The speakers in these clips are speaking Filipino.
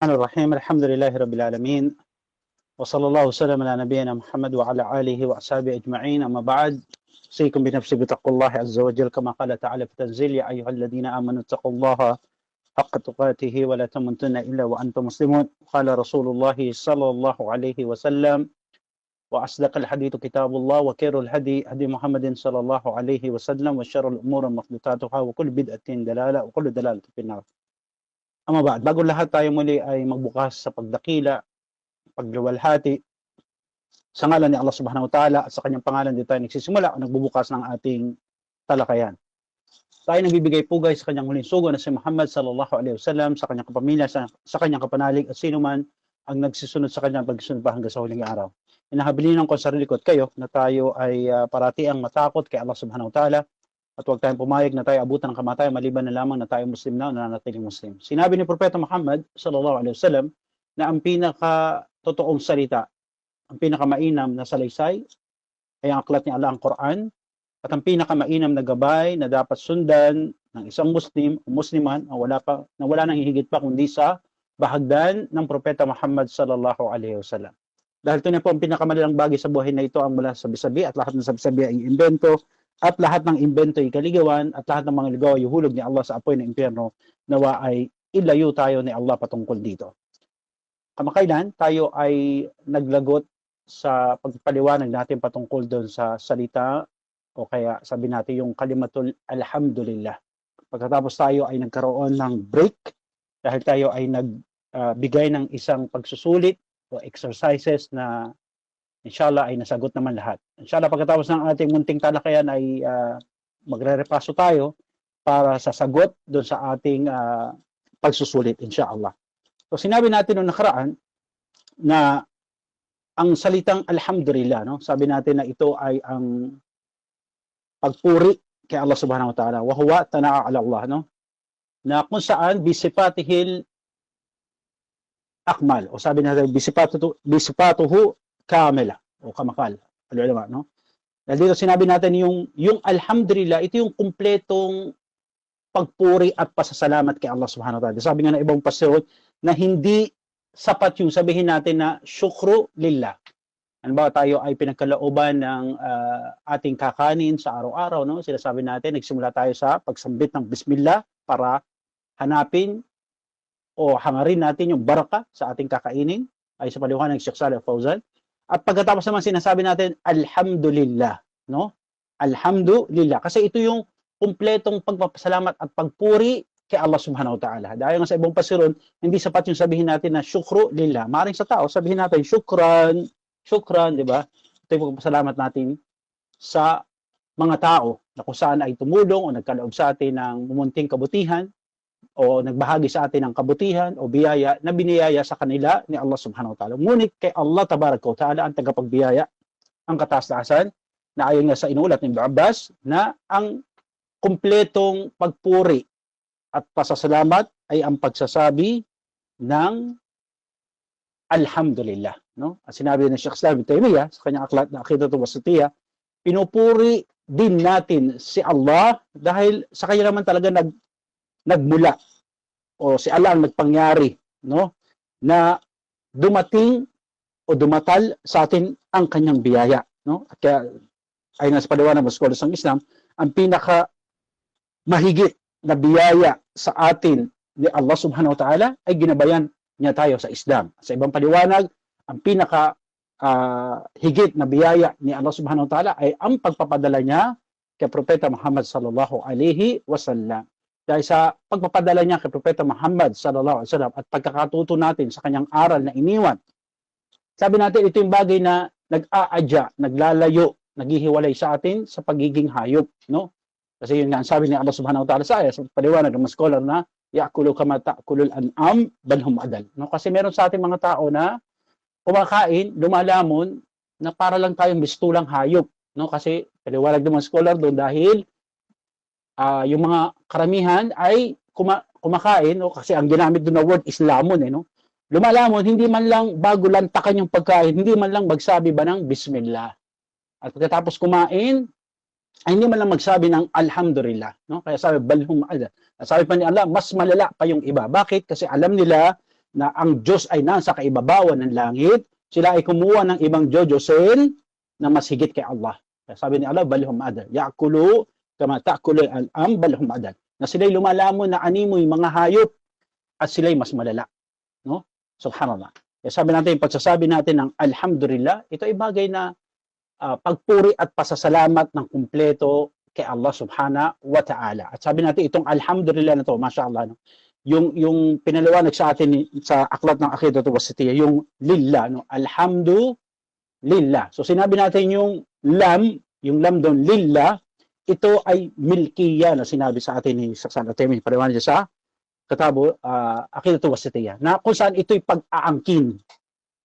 الرحمن الرحيم الحمد لله رب العالمين وصلى الله وسلم على نبينا محمد وعلى آله وأصحابه أجمعين أما بعد أوصيكم بنفسي بتقوى الله عز وجل كما قال تعالى في تنزيل يا أيها الذين آمنوا اتقوا الله حق تقاته ولا تموتن إلا وأنتم مسلمون قال رسول الله صلى الله عليه وسلم وأصدق الحديث كتاب الله وخير الهدي هدي محمد صلى الله عليه وسلم وشر الأمور محدثاتها وكل بدعة دلالة وكل دلالة في النار. Ama ba, bago lahat tayo muli ay magbukas sa pagdakila, pagluwalhati sa ngalan ni Allah Subhanahu wa Ta'ala at sa kanyang pangalan din tayo nagsisimula o nagbubukas ng ating talakayan. Tayo nagbibigay pugay sa kanyang huling sugo na si Muhammad sallallahu alaihi wasallam, sa kanyang kapamilya, sa kanyang kapanalig at sino man ang nagsisunod sa kanyang pagsunod pa hanggang sa huling araw. Inahabilinan ko sa sarili ko at kayo na tayo ay parati ang matakot kay Allah Subhanahu wa Ta'ala. At huwag tayong pumayag na tayo abutan ng kamatayan maliban na lamang na tayo Muslim na o nananatiling Muslim. Sinabi ni Propeta Muhammad sallallahu alaihi wasallam na ang pinaka-totoong salita, ang pinaka-mainam na salaysay ay ang aklat ni Allah, ang Quran, at ang pinaka-mainam na gabay na dapat sundan ng isang Muslim o Musliman na wala nang hihigit pa kundi sa bahagdan ng Propeta Muhammad sallallahu alaihi wasallam. Dahil ito na po ang pinakamalalang bagay sa buhay na ito ang mula sa sabi-sabi at lahat ng sabi-sabi ay imbento. At lahat ng imbento ay kaligawan at lahat ng mga ligaw ay hulog ni Allah sa apoy ng impyerno, nawa ay ilayo tayo ni Allah patungkol dito. Kamakailan tayo ay naglagot sa pagpaliwanag natin patungkol doon sa salita o kaya sabi natin yung kalimatul alhamdulillah. Pagkatapos tayo ay nagkaroon ng break dahil tayo ay nagbigay ng isang pagsusulit o exercises na inshallah ay nasagot naman lahat. Inshallah pagkatapos ng ating munting talakayan ay magre-repaso tayo para sa sagot doon sa ating pagsusulit inshallah. So sinabi natin noong nakaraan na ang salitang alhamdulillah, no? Sabi natin na ito ay ang pagpuri kay Allah Subhanahu wa Ta'ala. Wa huwa tana'a 'ala Allah, no? Na kung saan bisipatihil akmal o sabi natin bisipatuhu kamila o kamakal. Alulama, no? Dahil dito sinabi natin yung alhamdulillah, ito yung kumpletong pagpuri at pasasalamat kay Allah Subhanahu wa Ta'ala. Sabi nga ng ibang pastor na hindi sapat yung sabihin natin na syukru lillah. Ano ba tayo ay pinagkalooban ng ating kakanin sa araw-araw, no? Sinasabi natin, nagsimula tayo sa pagsambit ng bismillah para hanapin o hangarin natin yung baraka sa ating kakainin ay sa paliwanag ng Sheikh Saleh Fawzan. At pagkatapos naman sinasabi natin, alhamdulillah, no? Alhamdulillah. Kasi ito yung kumpletong pagpapasalamat at pagpuri kay Allah Subhanahu wa Ta'ala. Dahil nga sa ibang pasirun, hindi sapat yung sabihin natin na syukru lillah. Maaaring sa tao, sabihin natin syukran, di ba? Ito yung pagpapasalamat natin sa mga tao na kung saan ay tumulong o nagkaloob sa atin ng mumunting kabutihan o nagbahagi sa atin ng kabutihan o biyaya na biniyaya sa kanila ni Allah Subhanahu wa Ta'ala. Ngunit kay Allah Tabaraka wa Ta'ala ang tagapagbiyaya, ang kataas-taasan, na ayon nga sa inulat ni Ibn Abbas na ang kumpletong pagpuri at pasasalamat ay ang pagsasabi ng alhamdulillah, no? At sinabi ni Sheikh Islam Ibn Taymiyyah sa kanyang aklat na Aqidatu Wasitiyah, pinupuri din natin si Allah dahil sa kanya naman talaga nagmula o si Allah ang nagpangyari, no, na dumating o dumatal sa atin ang kanyang biyaya, no? At kaya ayon nga sa paliwanag ng scholars ng Islam, ang pinaka mahigit na biyaya sa atin ni Allah Subhanahu wa Ta'ala ay ginabayan niya tayo sa Islam. Sa ibang paliwanag, ang pinaka higit na biyaya ni Allah Subhanahu wa Ta'ala ay ang pagpapadala niya kay Propeta Muhammad sallallahu alaihi wasallam. Dahil sa pagpapadala niya kay Propeta Muhammad sallallahu alaihi wasallam at pagkakatuto natin sa kanyang aral na iniwan, sabi natin ito yung bagay na nag-aadya, naglalayo, naghihiwalay sa atin sa pagiging hayop, no? Kasi yun nga ang sabi ni Allah Subhanahu wa Ta'ala sa ayat, sa paliwanag ng mga scholar na ya'kulu kama ta'kulul an'am bal hum adal, no? Kasi meron sa ating mga tao na kumakain, lumalamon na para lang tayong bistulang hayop, no? Kasi paliwanag ng mga scholar doon dahil yung mga karamihan ay kumakain, no? Kasi ang ginamit doon na word is lamon, no? Lumalamon, hindi man lang bago lantakan yung pagkain, hindi man lang magsabi ba ng bismillah. At pagkatapos kumain, ay hindi man lang magsabi ng alhamdulillah, no? Kaya sabi balhum adal. Sabi pa ni Allah, mas malala pa yung iba. Bakit? Kasi alam nila na ang Diyos ay nasa kaibabawan ng langit, sila ay kumuha ng ibang jojosen na mas higit kay Allah. Sabi ni Allah, balhum adal. Ya'kulu kama ta'kulu al-am balhum adal. Na sila'y lumalamon na animoy mga hayop at sila'y mas malala. No? Subhanallah. Kaya sabi natin, yung pagsasabi natin ng alhamdulillah, ito ay bagay na pagpuri at pasasalamat ng kumpleto kay Allah subhanahu wa ta'ala. At sabi natin, itong alhamdulillah na to, mashallah, no? Yung pinaliwanag sa atin sa aklat ng Aqidatu Wasitiyya, yung lillah, no? Alhamdulillah. So sinabi natin yung lam doon, lillah, ito ay milkiya na sinabi sa atin ni Saksan Atemi, paliwanag niya sa Katabo, Aqidatu Wasitiyya, na kung saan ito'y pag-aangkin,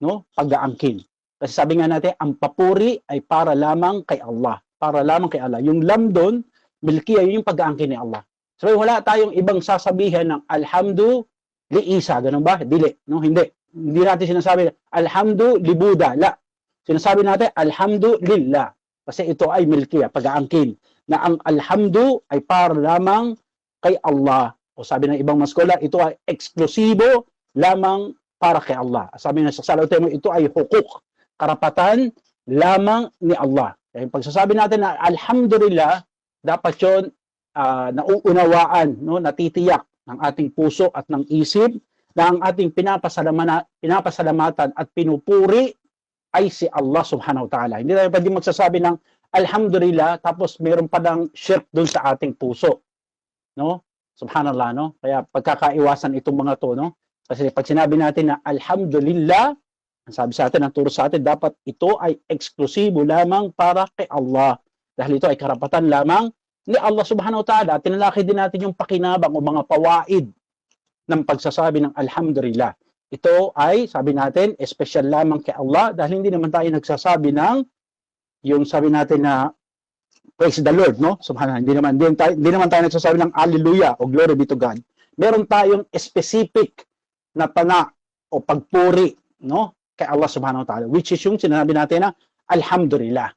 no? Pag-aangkin. Kasi sabi nga natin, ang papuri ay para lamang kay Allah. Para lamang kay Allah. Yung lam doon, milkiya, yung pag-aangkin ni Allah. So wala tayong ibang sasabihan ng alhamdu li Isa, ganun ba? Dili, no? Hindi. Hindi natin sinasabi alhamdu li Buddha. La. Sinasabi natin alhamdu lillah. Kasi ito ay milkiya, pag-aangkin. Na ang alhamdu ay para lamang kay Allah. O sabi ng ibang maskola, ito ay eksklusibo lamang para kay Allah. Sabi ng Saksalotemo, ito ay hukuk, karapatan lamang ni Allah. Kaya yung pagsasabi natin na alhamdulillah, dapat yun nauunawaan, no, natitiyak ng ating puso at ng isip na ang ating pinapasalamatan at pinupuri ay si Allah subhanahu wa ta'ala. Hindi tayo pwede magsasabi ng alhamdulillah tapos mayroon pa ng shirk dun sa ating puso. No? Subhanallah, no? Kaya pagkakaiwasan itong mga to, no? Kasi pag sinabi natin na alhamdulillah, ang sabi sa atin, ang turo sa atin, dapat ito ay eksklusibo lamang para kay Allah. Dahil ito ay karapatan lamang ni Allah subhanahu wa ta'ala. Tinalaki din natin yung pakinabang o mga pawaid ng pagsasabi ng alhamdulillah. Ito ay, sabi natin, espesyal lamang kay Allah dahil hindi naman tayo nagsasabi ng yung sabi natin na praise the Lord, no? Subhanallah. Hindi naman tayo nagsasabi ng hallelujah o glory be to God. Meron tayong specific na tana o pagpuri, no? Kay Allah subhanahu wa ta'ala, which is yung sinabi natin na alhamdulillah.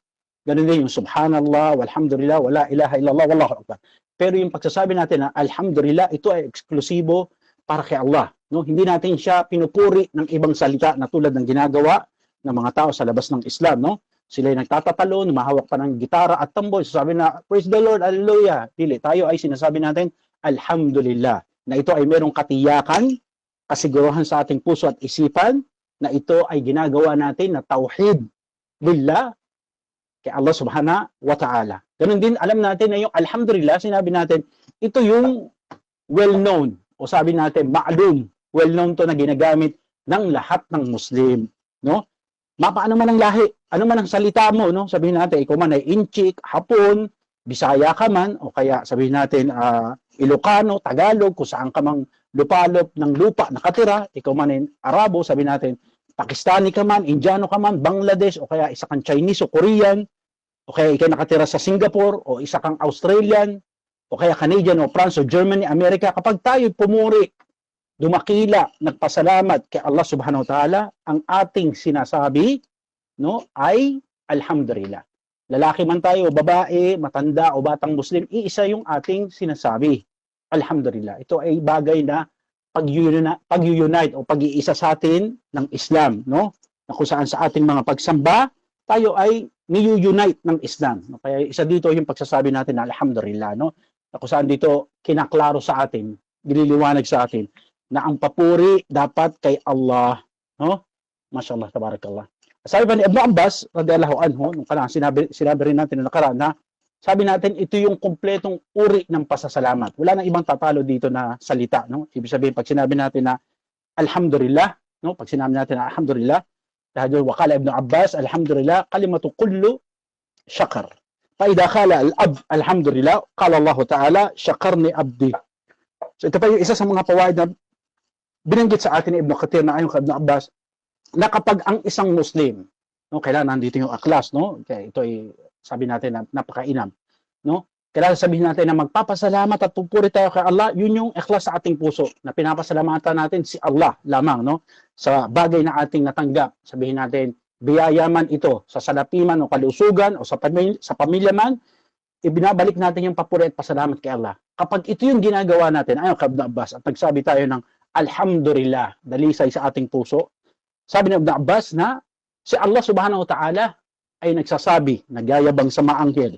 Ganun din yung subhanallah, walhamdulillah, wala ilaha illallah, wallahu akbar. Pero yung pagsasabi natin na alhamdulillah, ito ay eksklusibo para kay Allah. No? Hindi natin siya pinupuri ng ibang salita na tulad ng ginagawa ng mga tao sa labas ng Islam. No? Sila ay nagtatatalo, mahawak pa ng gitara at tamboy. Sasabi na, praise the Lord, hallelujah. Dili, tayo ay sinasabi natin, alhamdulillah. Na ito ay merong katiyakan, kasiguruhan sa ating puso at isipan, na ito ay ginagawa natin na tauhid billah kay Allah subhanahu wa ta'ala. Ganun din, alam natin na yung alhamdulillah, sinabi natin, ito yung well-known, o sabi natin, ma'lum, well-known to na ginagamit ng lahat ng Muslim. No? Mapaano man ang lahi, ano man ang salita mo, no? Sabihin natin, ikaw man ay Inchik, Hapon, Bisaya ka man, o kaya sabihin natin, Ilocano, Tagalog, kung saan ka mang lupalop ng lupa nakatira, ikaw man ay Arabo, sabihin natin, Pakistani ka man, Indiano ka man, Bangladesh, o kaya isa kang Chinese o Korean, o kaya ikaw nakatira sa Singapore, o isa kang Australian, o kaya Canadian, o France, o Germany, America, kapag tayo pumuri, dumakila, nagpasalamat kay Allah subhanahu wa ta'ala, ang ating sinasabi, no, ay alhamdulillah. Lalaki man tayo, babae, matanda, o batang Muslim, iisa yung ating sinasabi. Alhamdulillah. Ito ay bagay na pag-unite o pag-iisa sa atin ng Islam, no? Na kung saan sa ating mga pagsamba, tayo ay ni-unite ng Islam. No? Kaya isa dito yung pagsasabi natin na alhamdulillah, no? Na kung saan dito kinaklaro sa atin, nililiwanag sa atin na ang papuri dapat kay Allah, no? Mashallah, tabarakallah. Sabi pa ni Ibn Abbas radhiyallahu anhu, nung kanang sinabi rin natin na nakaraan na sabi natin ito yung kumpletong uri ng pasasalamat. Wala nang ibang tatalo dito na salita, no? Ibig sabihin pag sinabi natin na alhamdulillah, no? Pag sinabi natin na alhamdulillah, dahil wakala Ibn Abbas, alhamdulillah, kalimatu kullu syakar. Fa idha qala al-ab alhamdulillah, qala Allah Ta'ala syakarni abdi. So ito pa yung isa sa mga pawaid na binanggit sa atin ni Ibn Kathir na ayon kay Ibn Abbas, na kapag ang isang Muslim, no, kailangan nandito yung aklas, no? Kaya ito ay sabi natin na napakainam, no? Kailangan sabihin natin na magpapasalamat at pupuri tayo kay Allah, yun yung ikhlas sa ating puso, na pinapasalamatan natin si Allah lamang, no? Sa bagay na ating natanggap, sabihin natin, biyaya man ito, sa salapiman o kalusugan o sa pamilya man, ibinabalik natin yung papuri at pasalamat kay Allah. Kapag ito yung ginagawa natin, ayon kay Ibn Abbas, at nagsabi tayo ng alhamdulillah, dalisay sa ating puso. Sabi ni Ibn Abbas na si Allah subhanahu wa ta'ala ay nagsasabi, nagyayabang sa mga anghel,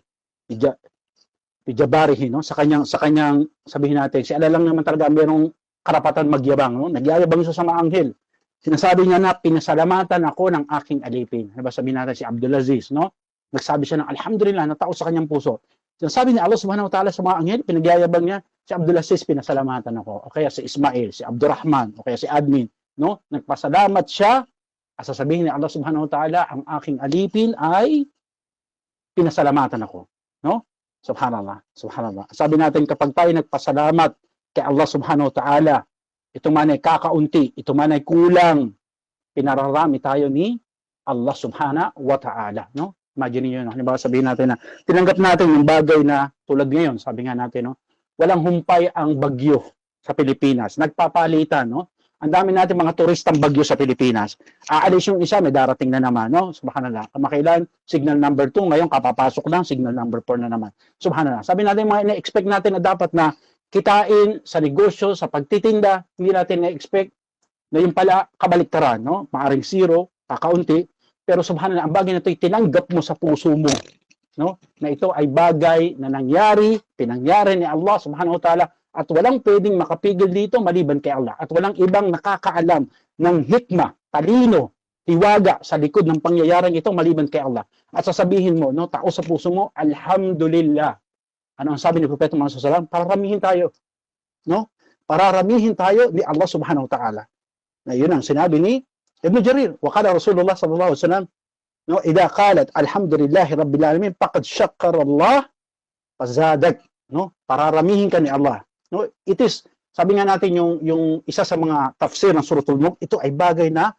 Ijabarihi, no? Sa kanyang sabihin natin, si Allah lang naman talaga mayroong karapatan magyabang, no? Nagyayabang siya sa mga anghel. Sinasabi niya na pinasalamatan ako ng aking alipin. Diba sabihin natin si Abdul Aziz, no? Nagsabi siya ng alhamdulillah, natao sa kanyang puso. Sinasabi ni Allah subhanahu wa ta'ala sa mga anghel, pinagyayabang niya, si Abdul Aziz pinasalamatan ako. O kaya si Ismail, si Abdurrahman, o kaya si Admin, no? Nagpasalamat siya. At sasabihin ni Allah subhanahu wa ta'ala, ang aking alipin ay pinasalamatan ako, no? Subhanallah, subhanallah. Sabi natin kapag tayo nagpasalamat kay Allah subhanahu wa ta'ala, ito man ay kakaunti, ito man ay kulang, pinararami tayo ni Allah subhanahu wa ta'ala, no? Imagine niyo, no? Halimbawa sabihin natin na tinanggap natin yung bagay na tulad ngayon, sabi nga natin, no? Walang humpay ang bagyo sa Pilipinas. Nagpapalitan, no? Ang dami natin mga turistang bagyo sa Pilipinas. Aalis yung isa, may darating na naman, no? Subhanallah. Kamakailan, signal number 2, ngayon kapapasok lang, signal number 4 na naman. Subhanallah. Sabi natin, mga ina-expect natin na dapat na kitain sa negosyo, sa pagtitinda, hindi natin na-expect na yung pala kabaliktaran, no? Maaring zero, kakaunti, pero subhanallah, ang bagay na ito ay tinanggap mo sa puso mo, no? Na ito ay bagay na nangyari, pinangyari ni Allah subhanahu wa ta'ala, at walang pwedeng makapigil dito maliban kay Allah. At walang ibang nakakaalam ng hikma, talino, tiwaga sa likod ng pangyayaring ito maliban kay Allah. At sasabihin mo, no, tao sa puso mo, alhamdulillah. Ano ang sabi ni Propeta Muhammad SAW? Pararamihin tayo. No? Pararamihin tayo ni Allah subhanahu wa ta'ala. Na yun ang sinabi ni Ibn Jarir. Waqala Rasulullah sallallahu alaihi wasallam, no, idha qalat alhamdulillahi rabbil alamin, faqad shakkara Allah, fazadak. No? Pararamihin ka ni Allah. No, it is, sabi nga natin yung isa sa mga tafsir ng Suratul Mulk, ito ay bagay na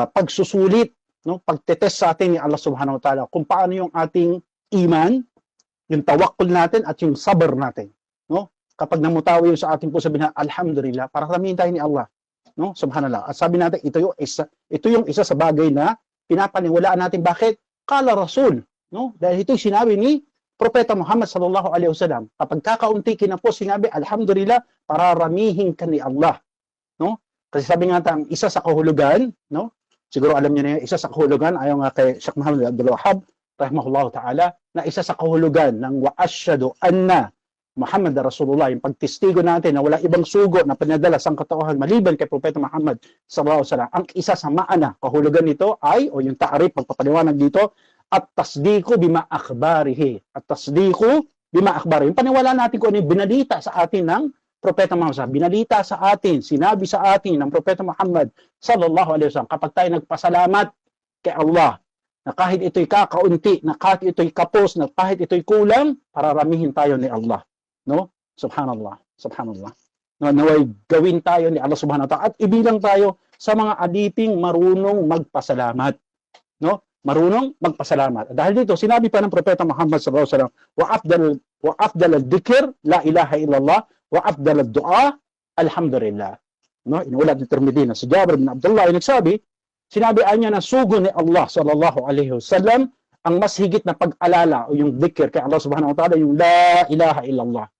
pagsusulit, no, pagtetest sa atin ni Allah subhanahu wa ta'ala kung paano yung ating iman, yung tawakkul natin at yung sabr natin, no? Kapag namutawi yung sa ating puso, sabihin na alhamdulillah, para ramihin tayo ni Allah, no? Subhanallah. At sabi natin ito yung isa sa bagay na pinapaniwalaan natin. Bakit? Qala Rasul, no? Dahil ito sinabi ni Propeta Muhammad sallallahu alaihi wasallam, kapag kakaunti kinapos sinabi, alhamdulillah, pararamihin ka ni Allah, no? Kasi sabi nga tang isa sa kahulugan, no? Siguro alam niyo na yun, isa sa kahulugan, ayon nga kay Sheikh Muhammad Abdul Wahhab, rahimahullahu ta'ala, na isa sa kahulugan ng wa asyhadu anna Muhammad Rasulullah, yung pagtistigo natin na wala ibang sugo na pinadala sa katauhan maliban kay Propeta Muhammad sallallahu alaihi wasallam. Ang isa sa maana, kahulugan nito ay, o yung ta'arif, pagpapaliwanag dito, at tasdiku bima akhbarihi. At tasdiku bima akhbarihi. Yung paniwala natin kung ano yung binalita sa atin ng Propeta Muhammad. Binalita sa atin, sinabi sa atin ng Propeta Muhammad sallallahu alaihi wasallam. Kapag tayo nagpasalamat kay Allah, na kahit ito'y kakaunti, na kahit ito'y kapos, na kahit ito'y kulang, pararamihin tayo ni Allah. No? Subhanallah. Subhanallah. No, naway gawin tayo ni Allah subhanahu wa ta'ala at ibilang tayo sa mga aliping marunong magpasalamat. No? Marunong magpasalamat. Dahil dito, sinabi pa ng Propeta Muhammad sallallahu alaihi wasallam, wa afdal al-dhikr, la ilaha illallah, wa afdal ad-du'a, alhamdulillah. No? Inulat ni Tirmidhi na si Jabir bin Abdullah ay nagsabi, sinabi niya na sugo ni Allah sallallahu alaihi wasallam, ang mas higit na pag-alala o yung dhikr kay Allah subhanahu wa ta'ala, yung la ilaha illallah.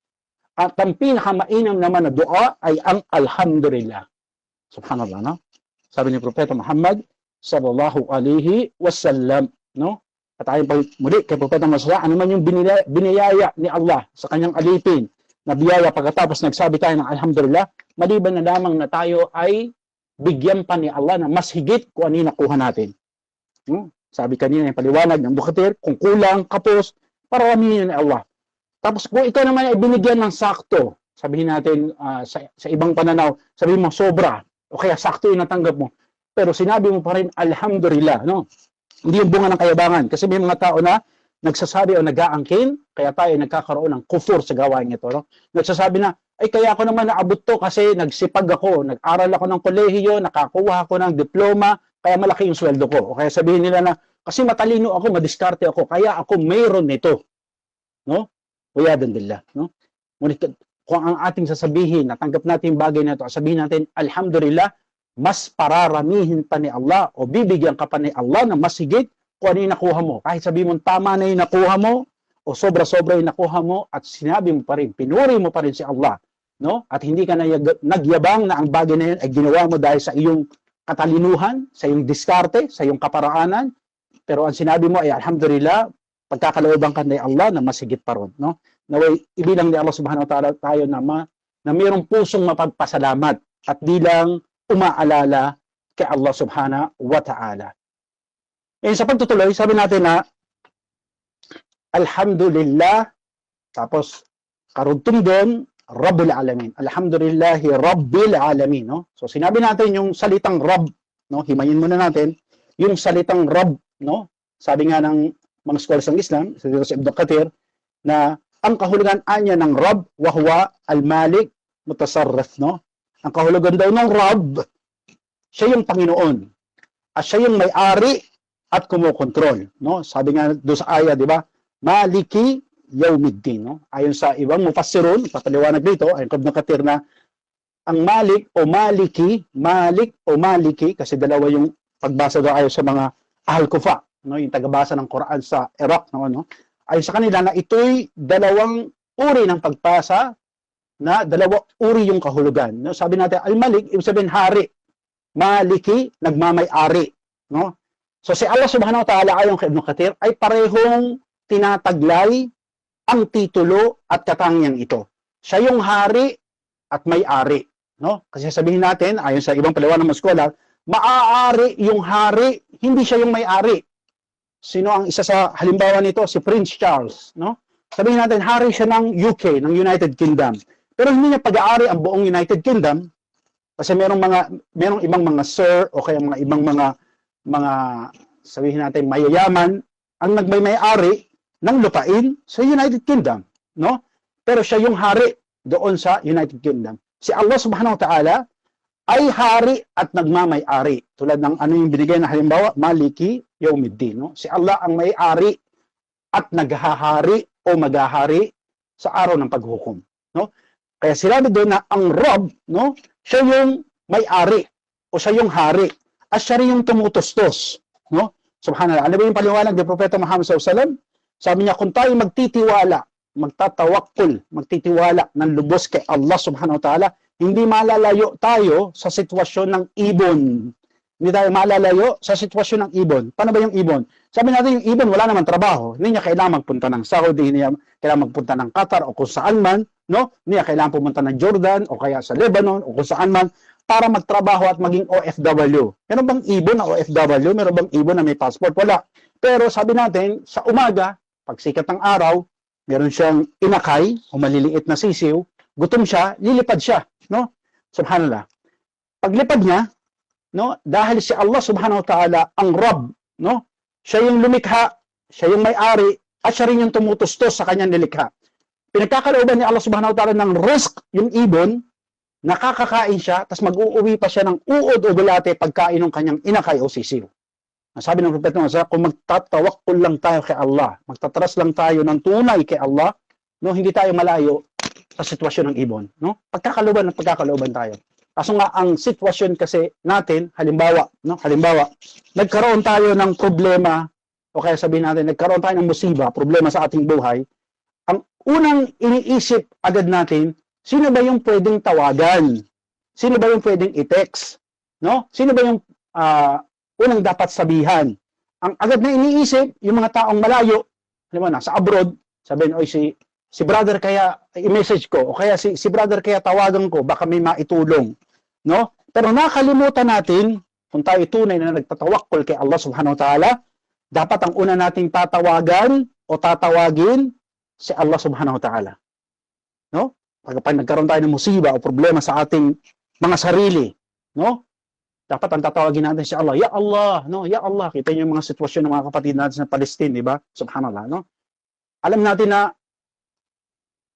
At ang pinakamainam naman na dua ay ang alhamdulillah. Subhanallah, no? Sabi ni Propeta Muhammad sallallahu alaihi wasallam, no? At ayon pa muli kay Propeta Muhammad, ano man yung biniyaya ni Allah sa kanyang alipin na biyaya, pagkatapos nagsabi tayo ng alhamdulillah, maliban na lamang na tayo ay bigyan pa ni Allah na mas higit kung ano yung nakuha natin. Sabi kanina yung paliwanag ng Bukatir, kung kulang, kapos, paramihin ni Allah. Tapos kung ikaw naman ay binigyan ng sakto, sabihin natin sa ibang pananaw, sabihin mo sobra, o kaya sakto yung natanggap mo, pero sinabi mo pa rin alhamdulillah, no? Hindi yung bunga ng kayabangan. Kasi may mga tao na nagsasabi o nag-aangkin, kaya tayo ay nagkakaroon ng kufur sa gawain ito, no? Nagsasabi na, ay kaya ako naman naabot to kasi nagsipag ako, nag-aral ako ng kolehiyo, nakakuha ako ng diploma, kaya malaki yung sweldo ko. O kaya sabihin nila na, kasi matalino ako, madiskarte ako, kaya ako mayroon nito. No? Wayadan billah. No? Ngunit kung ang ating sasabihin, natanggap natin yung bagay na ito, sabihin natin, alhamdulillah, mas pararamihin pa ni Allah o bibigyan ka pa ni Allah na mas higit kung ano yung nakuha mo. Kahit sabihin mo, tama na yung nakuha mo o sobra-sobra yung nakuha mo at sinabi mo pa rin, pinuri mo pa rin si Allah no? At hindi ka nagyabang na ang bagay na yun ay ginawa mo dahil sa iyong katalinuhan, sa iyong diskarte, sa iyong kaparaanan. Pero ang sinabi mo ay alhamdulillah, pagkakalooban ka ni Allah na masigit pa ron, no? Naway ibilang ni Allah subhanahu wa ta'ala tayo na mayroong pusong mapagpasalamat at di lang umaalala kay Allah subhanahu wa ta'ala. Sa pagtutuloy, sabi natin na alhamdulillah, tapos karugtong doon, Rabbul Alamin. Alhamdulillahi Rabbil Alamin. No? So sinabi natin yung salitang Rabb, no? Himayin muna natin, yung salitang Rabb, no? Sabi nga ng mga scholars ng Islam, si Ibn Kathir, na ang kahulugan anya ng Rabb, wahwa al-Malik mutasarrif, no? Ang kahulugan daw ng Rabb, siya yung Panginoon. At siya yung may-ari at kumukontrol, no? Sabi nga doon sa aya, di ba? Maliki yawmiddin, no? Ayon sa ibang mufassirun, papaliwanag dito, ayon kay Ibn Kathir na ang Malik o Maliki, kasi dalawa yung pagbasa daw ayon sa mga Ahl Kufa, no? Yung tagabasa ng Quran sa Iraq, no? Ayon sa kanila na ito'y dalawang uri ng pagbasa na dalawa uri yung kahulugan, no? Sabi natin, al-Malik, ibig sabihin hari. Maliki, nagmamay-ari, no? So si Allah subhanahu wa ta'ala ayon kay Ibn Kathir ay parehong tinataglay ang titulo at katangiang ito. Siya yung hari at may-ari, no? Kasi sabihin natin ayon sa ibang paliwanag ng mga scholar, maaari yung hari, hindi siya yung may-ari. Sino ang isa sa halimbawa nito? Si Prince Charles, no? Sabihin natin hari siya ng UK, ng United Kingdom. Pero hindi niya pag-aari ang buong United Kingdom kasi merong ibang mga sir o kaya mga ibang mga sabihin natin mayayaman ang nagmay-ari ng lupain sa United Kingdom, no? Pero siya yung hari doon sa United Kingdom. Si Allah subhanahu wa ta'ala ay hari at nagmamay-ari. Tulad ng ano yung binigay na halimbawa, Maliki Yawmiddin, no? Si Allah ang may-ari at naghahari o maghahari sa araw ng paghukom, no? Kaya sinabi doon na ang Rabb, no? Siya yung may-ari o siya yung hari at siya rin yung tumutustos, no? Subhanallah. Ano ba yung paliwanag ni Propeta Muhammad SAW? Sabi niya, kung tayo magtitiwala, magtitiwala ng lubos kay Allah subhanahu wa ta'ala, hindi malalayo tayo sa sitwasyon ng ibon. Hindi tayo malalayo sa sitwasyon ng ibon. Paano ba yung ibon? Sabi natin, yung ibon, wala naman trabaho. Hindi niya kailangan magpunta ng Saudi, hindi niya kailangan magpunta ng Qatar o kung saan man, no? Hindi niya kailangan pumunta ng Jordan o kaya sa Lebanon o kung saan man para magtrabaho at maging OFW. Meron bang ibon na OFW? Meron bang ibon na may passport? Wala. Pero sabi natin, sa umaga, pag sikat ng araw, meron siyang inakay o maliliit na sisiw, gutom siya, lilipad siya, no? Subhanallah. Paglipad niya, no, dahil si Allah subhanahu wa ta'ala ang Rabb, no? Siya yung lumikha, siya yung may-ari, at siya rin yung tumutustos sa kanyang nilikha. Pinagkakalooban ni Allah subhanahu wa ta'ala ng rizq, yung ibon, nakakakain siya, tapos mag-uuwi pa siya ng uod o bulate pagkain ng kanyang inakay o sisiw. Sabi ng Propeta Muhammad, kung magtatawakkul lang tayo kay Allah, magtatras lang tayo ng tunay kay Allah, no, hindi tayo malayo sa sitwasyon ng ibon, no? Pagkakalooban tayo. Kaso nga ang sitwasyon kasi natin, halimbawa, nagkaroon tayo ng problema o kaya sabihin natin nagkaroon tayo ng musiba, problema sa ating buhay, ang unang iniisip agad natin, sino ba yung pwedeng tawagan? Sino ba yung pwedeng i-text? No? Sino ba yung unang dapat sabihan? Ang agad na iniisip, yung mga taong malayo, halimbawa sa abroad, sabihin, oy, si brother kaya i-message ko, o kaya si brother kaya tawagan ko, baka may maitulong. No? Pero nakalimutan natin, kung tayo tunay na nagtatawakkol kay Allah subhanahu wa ta'ala, dapat ang una nating tatawagan o tatawagin si Allah subhanahu wa ta'ala. No? Pag nagkaroon tayo ng musiba o problema sa ating mga sarili, no? Dapat ang tatawagin natin si Allah, ya Allah, no? Ya Allah. Kita niyo yung mga sitwasyon ng mga kapatid natin sa Palestine, di ba? Subhanallah, no? Alam natin na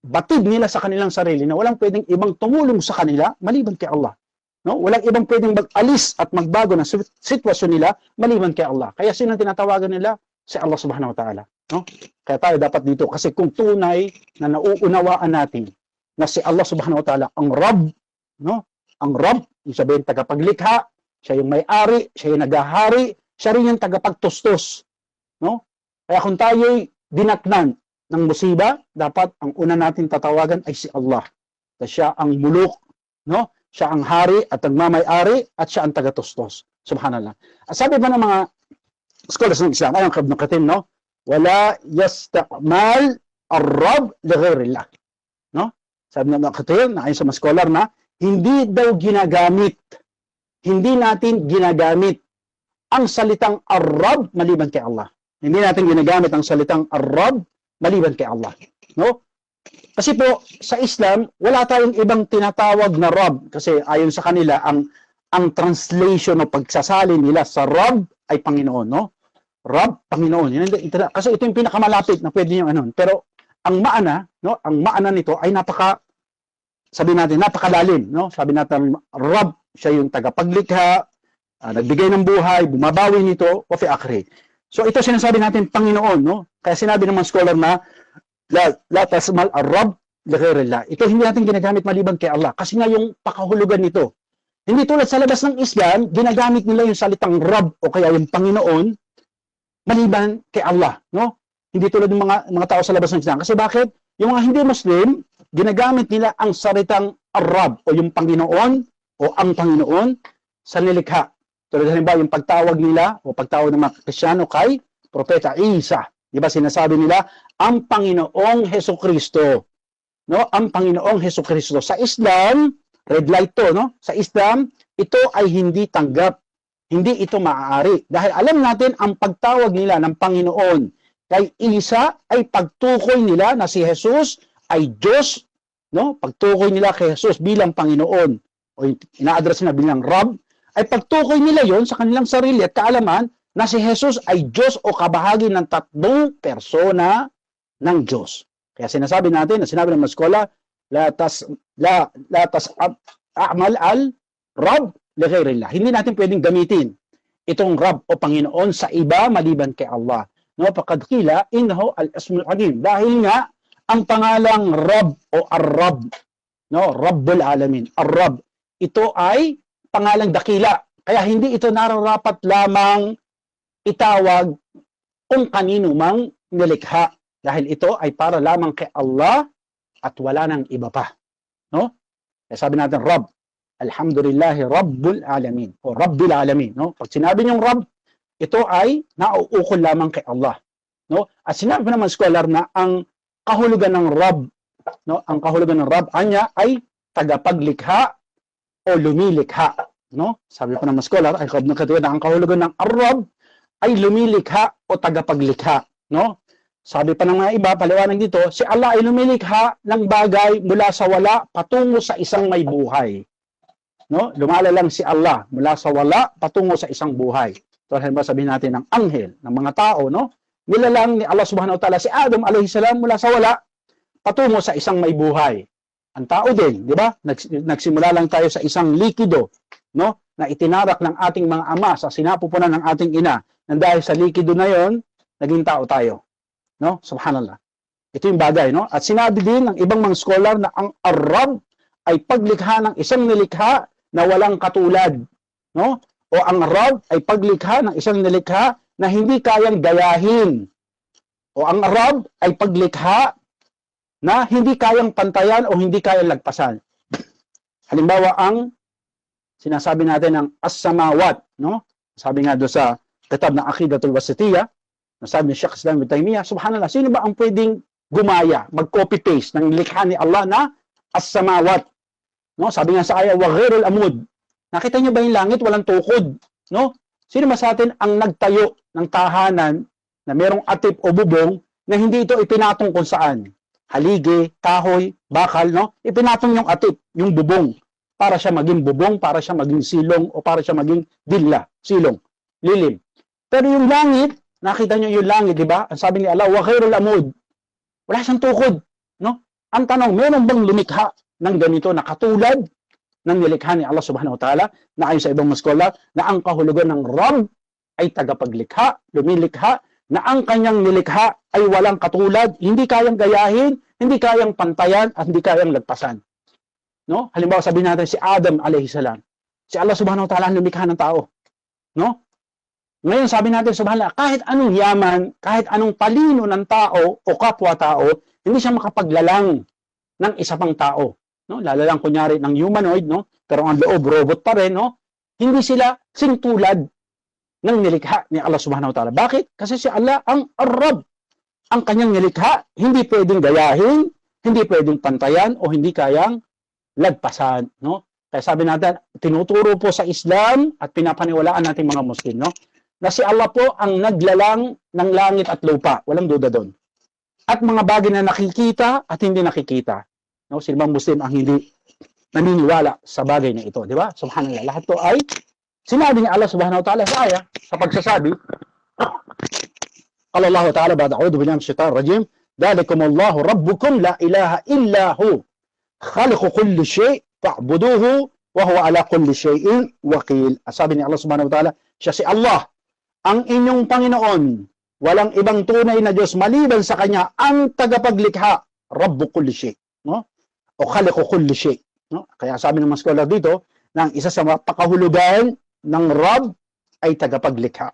batid nila sa kanilang sarili na walang pwedeng ibang tumulong sa kanila maliban kay Allah. No? Walang ibang pwedeng mag-alis at magbago ng sitwasyon nila maliban kay Allah. Kaya sino tinatawagan nila? Si Allah subhanahu wa ta'ala. No? Kaya tayo dapat dito. Kasi kung tunay na nauunawaan natin na si Allah subhanahu wa ta'ala ang Rabb, no? Ang Rabb, yung sabihin tagapaglikha, siya yung may-ari, siya yung naghahari, siya rin yung tagapagtustos. No? Kaya kung tayo'y dinatnan ng musiba, dapat ang una natin tatawagan ay si Allah. Siya ang muluk, no? Siya ang hari at nagmamay-ari at siya ang tagatustos. Subhanallah. At sabi pa ng mga scholars ng Islam, ayong kabnakatim, no? Wala yasta'mal ar-rab li ghairillah. No? Sabi ng mga katim, na ayon sa mga scholar na, hindi daw ginagamit, hindi natin ginagamit ang salitang ar-rab maliban kay Allah. Hindi natin ginagamit ang salitang ar-rab maliban kay Allah. No? Kasi po, sa Islam, wala tayong ibang tinatawag na Rab. Kasi ayon sa kanila, ang translation o pagsasalin nila sa Rab ay Panginoon. No? Rab, Panginoon. Kasi ito yung pinakamalapit na pwede nyo ano. Pero ang maana, no? Ang maana nito ay sabi natin, napakalalim. No? Sabi natin, Rab, siya yung tagapaglikha, nagbigay ng buhay, bumabawi nito, o fi akhiri. So ito sinasabi natin Panginoon, no? Kaya sinabi ng mga scholar na la tasmal ar-rab li ghairillah. Ito hindi natin ginagamit maliban kay Allah kasi nga yung pakahulugan nito. Hindi tulad sa labas ng Islam, ginagamit nila yung salitang Rab o kaya yung Panginoon maliban kay Allah, no? Hindi tulad ng mga tao sa labas ng Islam. Kasi bakit? Yung mga hindi Muslim, ginagamit nila ang salitang ar-rab o yung Panginoon o ang Panginoon sa nilikha. Tulad halimbawa yung pagtawag nila o pagtawag ng mga Kristiyano kay Propeta Isa. Di ba sinasabi nila ang Panginoong Hesukristo. No? Ang Panginoong Hesukristo. Sa Islam, red light to, no? Sa Islam, ito ay hindi tanggap. Hindi ito maaari. Dahil alam natin ang pagtawag nila ng Panginoon kay Isa ay pagtukoy nila na si Jesus ay Diyos, no? Pagtukoy nila kay Jesus bilang Panginoon o ina-address na bilang Rab, ay pagtukoy nila yon sa kanilang sarili at kaalaman na si Jesus ay Diyos o kabahagi ng tatlong persona ng Diyos. Kaya sinasabi natin, na sinabi ng maskola, la tas a'mal al-Rab li ghairillah. Hindi natin pwedeng gamitin itong Rab o Panginoon sa iba maliban kay Allah. No, faqad qila innahu al-ismul azim. Dahil nga ang pangalang Rab o Ar-Rab, no, Rabbul Alamin, Ar-Rab, ito ay pangalang dakila. Kaya hindi ito nararapat lamang itawag kung kanino mang nilikha. Dahil ito ay para lamang kay Allah at wala nang iba pa. No? Kaya sabi natin, Rabb, alhamdulillahi Rabbul Alamin. O Rabbil Alamin. No? Pag sinabi niyong Rabb, ito ay nauukol lamang kay Allah. No? At sinabi naman scholar na ang kahulugan ng Rabb, no? Ang kahulugan ng Rabb, anya ay tagapaglikha o lumilikha. No? Sabi pa naman scholar, ay na ang kahulugan ng Ar-Rabb ay lumilikha o tagapaglikha. No? Sabi pa ng mga iba, paliwanag dito, si Allah ay lumilikha ng bagay mula sa wala patungo sa isang may buhay. No? Lumala lang si Allah mula sa wala patungo sa isang buhay. So, halimbawa sabihin natin ng anghel, ng mga tao, no? Nilalang ni Allah subhanahu wa ta'ala si Adam alayhi salam mula sa wala patungo sa isang may buhay. Ang tao din, di ba? Nagsimula lang tayo sa isang likido, no? Na itinarak ng ating mga ama sa sinapupunan ng ating ina. Nang dahil sa likido na yon, naging tao tayo. No? Subhanallah. Ito yung bagay, no? At sinabi din ng ibang mga scholar na ang Ar-Rab ay paglikha ng isang nilikha na walang katulad, no? O ang Rab ay paglikha ng isang nilikha na hindi kayang gayahin. O ang Rab ay paglikha na hindi kayang pantayan o hindi kayang lagpasan. Halimbawa ang sinasabi natin ng as-samawat, no? Sabi nga doon sa kitab ng Aqidatul Wasitiyah, nasabi ni Sheikh Islam ibn Taymiyyah, subhanallah, sino ba ang pwedeng gumaya, mag-copy-paste ng likha ni Allah na as-samawat? No? Sabi nga sa ayah, wa ghairul amud. Nakita niyo ba yung langit? Walang tukod. No? Sino ba sa atin ang nagtayo ng tahanan na merong atip o bubong na hindi ito ipinatong kung saan? Haligi, kahoy, bakal, no? Ipinatong yung atip, yung bubong, para siya maging bubong, para siya maging silong, o para siya maging dilla, silong, lilim. Pero yung langit, nakita niyo yung langit, di ba? Ang sabi ni Allah, wa khairul amud. Wala siyang tukod, no? Ang tanong, meron bang lumikha ng ganito na katulad ng nilikha ni Allah subhanahu wa ta'ala na ayon sa ibang maskola na ang kahulugan ng Rabb ay tagapaglikha, lumilikha, na ang kanyang nilikha ay walang katulad, hindi kayang gayahin, hindi kayang pantayan, at hindi kayang lagpasan. No? Halimbawa sabihin natin si Adam alayhi salam. Si Allah subhanahu wa ta'ala ang lumikha ng tao. No? Ngayon sabi natin, subhanallah, kahit anong yaman, kahit anong talino ng tao o kapwa-tao, hindi siya makapaglalang ng isa pang tao. no? Lalo lang kunyari ng humanoid, no? Pero ang loob robot pa rin, no? Hindi sila singtulad ng nilikha ni Allah Subhanahu wa Ta'ala. Bakit? Kasi si Allah ang Ar-Rabb. Ang kanyang nilikha, hindi pwedeng gayahin, hindi pwedeng pantayan, o hindi kayang lagpasan, no? Kaya sabi natin, tinuturo po sa Islam at pinapaniwalaan natin mga Muslim, no? Na si Allah po ang naglalang ng langit at lupa. Walang duda doon. At mga bagay na nakikita at hindi nakikita. No? Silbang Muslim ang hindi naniniwala sa bagay na ito. Di ba? Subhanallah. Lahat to ay sinabi ni Allah Subhanahu wa Ta'ala sa aya, sa pagsasabi, Qala Allah Ta'ala, ba'da a'udhu billahi minash shaitanir rajim, Dalikumullahu rabbukum la ilaha illa hu, khaliqu kulli shay' fa'buduhu wa huwa ala kulli shay'in wakil. Sabi ni Allah Subhanahu wa Ta'ala, siya si Allah, ang inyong Panginoon, walang ibang tunay na Diyos maliban sa Kanya, ang tagapaglikha, Rabbu kulli shay', no? O khaliqu kulli shay', no? Kaya sabi ng mga scholar dito, na ang isa sa pakahulugan ng Rabb ay tagapaglikha.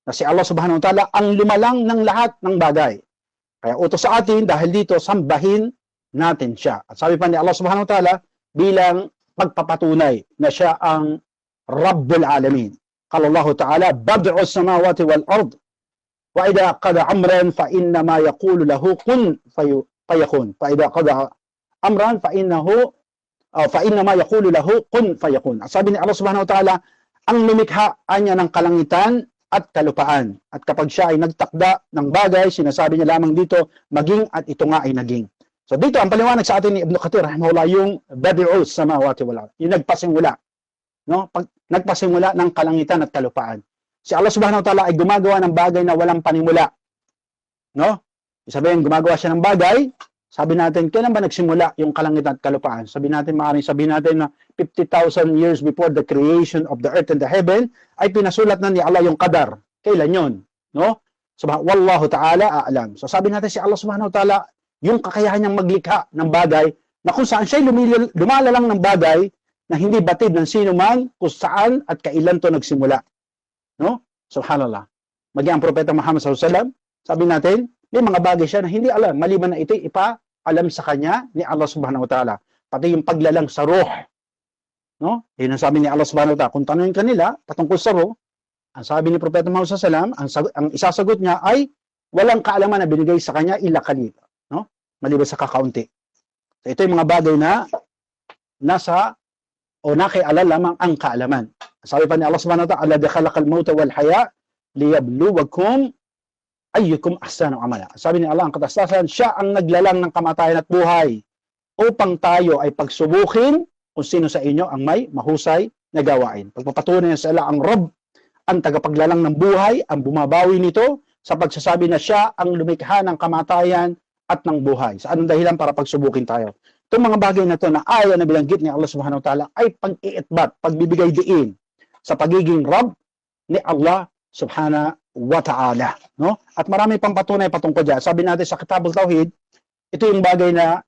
Na si Allah Subhanahu wa Ta'ala ang lumalang ng lahat ng bagay. Kaya utos sa atin, dahil dito, sambahin natin siya. At sabi pa ni Allah Subhanahu wa Ta'ala, bilang pagpapatunay na siya ang Rabbul Alamin. Qala Allah Ta'ala, Bad'u as-samawati wal ard, wa idha qada amran fa inna ma yaqulu lahu kun fayakun. Fa idha qada amran fa inna ma yaqulu lahu kun fayakun. Sabi ni Allah Subhanahu wa Ta'ala, ang lumikha anya ng kalangitan at kalupaan. At kapag siya ay nagtakda ng bagay, sinasabi niya lamang dito, maging at ito nga ay naging. So dito, ang paliwanag sa atin ni Ibn Kathir, rahimahullah, yung Badi'us samawati wal ard, yung nagpasimula. No? Nagpasimula ng kalangitan at kalupaan. Si Allah Subhanahu wa Ta'ala ay gumagawa ng bagay na walang panimula. No? Sabihin, gumagawa siya ng bagay, sabi natin, kailan ba nagsimula yung kalangitan at kalupaan? Sabihin natin na 50,000 years before the creation of the earth and the heaven, ay pinasulat na ni Allah yung qadar. Kailan yun? No? Wallahu ta'ala a'lam. So sabi natin si Allah Subhanahu wa Ta'ala, yung kakayahan niyang maglikha ng bagay, na kung saan siya'y lumalalang ng bagay, na hindi batid ng sino man, kung saan at kailan to nagsimula. No? Subhanallah. Maging ang Propeta Muhammad SAW, sabi natin, may mga bagay siya na hindi alam, maliban na ito'y ipaalam sa kanya ni Allah Subhanahu wa Ta'ala. Pati yung paglalang sa ruh. No? Yun ang sabi ni Allah Subhanahu wa Ta'ala. Kung tanungin kanila, patungkol sa ruh, ang sabi ni Propeta Muhammad SAW, ang isasagot niya ay, walang kaalaman na binigay sa kanya ila kalil. No? Maliban sa kakaunti. So, ito yung mga bagay na nasa o nakialala lamang ang kaalaman. Sabi pa ni Allah Subhanahu wa Ta'ala, alladhi khalaqal mauta wal haya liyabluwakum ayyukum ahsanu amala. Sabi ni Allah, ang katastasan, siya ang naglalang ng kamatayan at buhay upang tayo ay pagsubukin kung sino sa inyo ang may mahusay na gawain. Pagpapatunay na sa Allah ang Rabb, ang tagapaglalang ng buhay, ang bumabawi nito sa pagsasabi na siya ang lumikha ng kamatayan at ng buhay. Sa anong dahilan para pagsubukin tayo? Itong mga bagay na ito na aya na bilanggit ni Allah Subhanahu wa Ta'ala ay pag-iitbat, pagbibigay diin sa pagiging Rabb ni Allah Subhanahu wa Ta'ala. No? At marami pang patunay patungkol dyan. Sabi natin sa Kitabul Tauhid, ito yung bagay na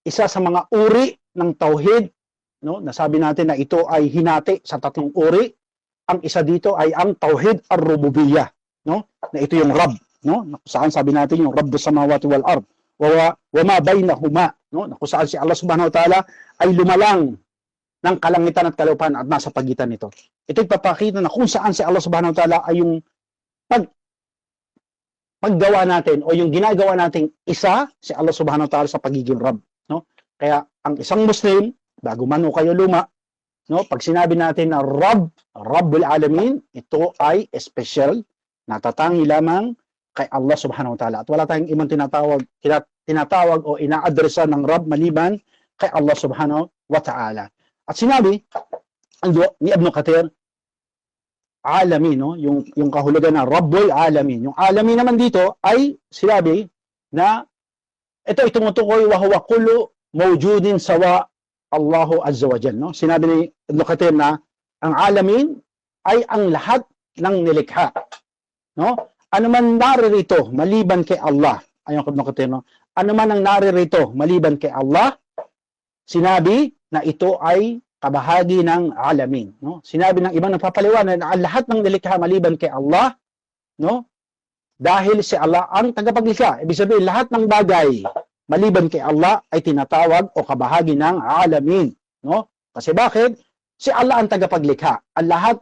isa sa mga uri ng Tauhid, no? Nasabi natin na ito ay hinati sa tatlong uri. Ang isa dito ay ang Tauhid ar-Rububiyyah, no? Na ito yung Rabb, no? Saan sabi natin yung Rabbus samawati wal ard wa ma bainahuma, no? Na kung saan si Allah Subhanahu wa Ta'ala ay lumalang ng kalangitan at kalupaan at nasa pagitan nito. Ito'y papakita na kung saan si Allah Subhanahu wa Ta'ala ay yung paggawa natin o yung ginagawa nating isa si Allah Subhanahu wa Ta'ala sa pagiging Rabb, no? Kaya ang isang Muslim, bago man o kayo luma, no, pag sinabi natin na Rabbul Alamin, ito ay special, natatangi lamang kay Allah Subhanahu wa Ta'ala. At wala tayong ibang tinatawag o ina-addressa ng Rabb maliban kay Allah Subhanahu wa Ta'ala. At sinabi ni Ibn Kathir, Alamin, no, yung kahulugan na Rabbul Alamin. Yung Alamin naman dito ay sinabi na ito tumutukoy wa huwa kullu mawjudin sawa Allahu Azza wa Jalla, no? Sinabi ni Ibn Kathir na ang Alamin ay ang lahat ng nilikha, no? Ano man naririto maliban kay Allah, ayon kay Ibn Kathir, no? Ano man ang naririto maliban kay Allah, sinabi na ito ay kabahagi ng Alamin, no? Sinabi ng ibang nagpapaliwanag na ang lahat ng nilikha maliban kay Allah, no? Dahil si Allah ang tagapaglikha. Ibig sabihin lahat ng bagay maliban kay Allah ay tinatawag o kabahagi ng alamin, no? Kasi bakit? Si Allah ang tagapaglikha. Ang lahat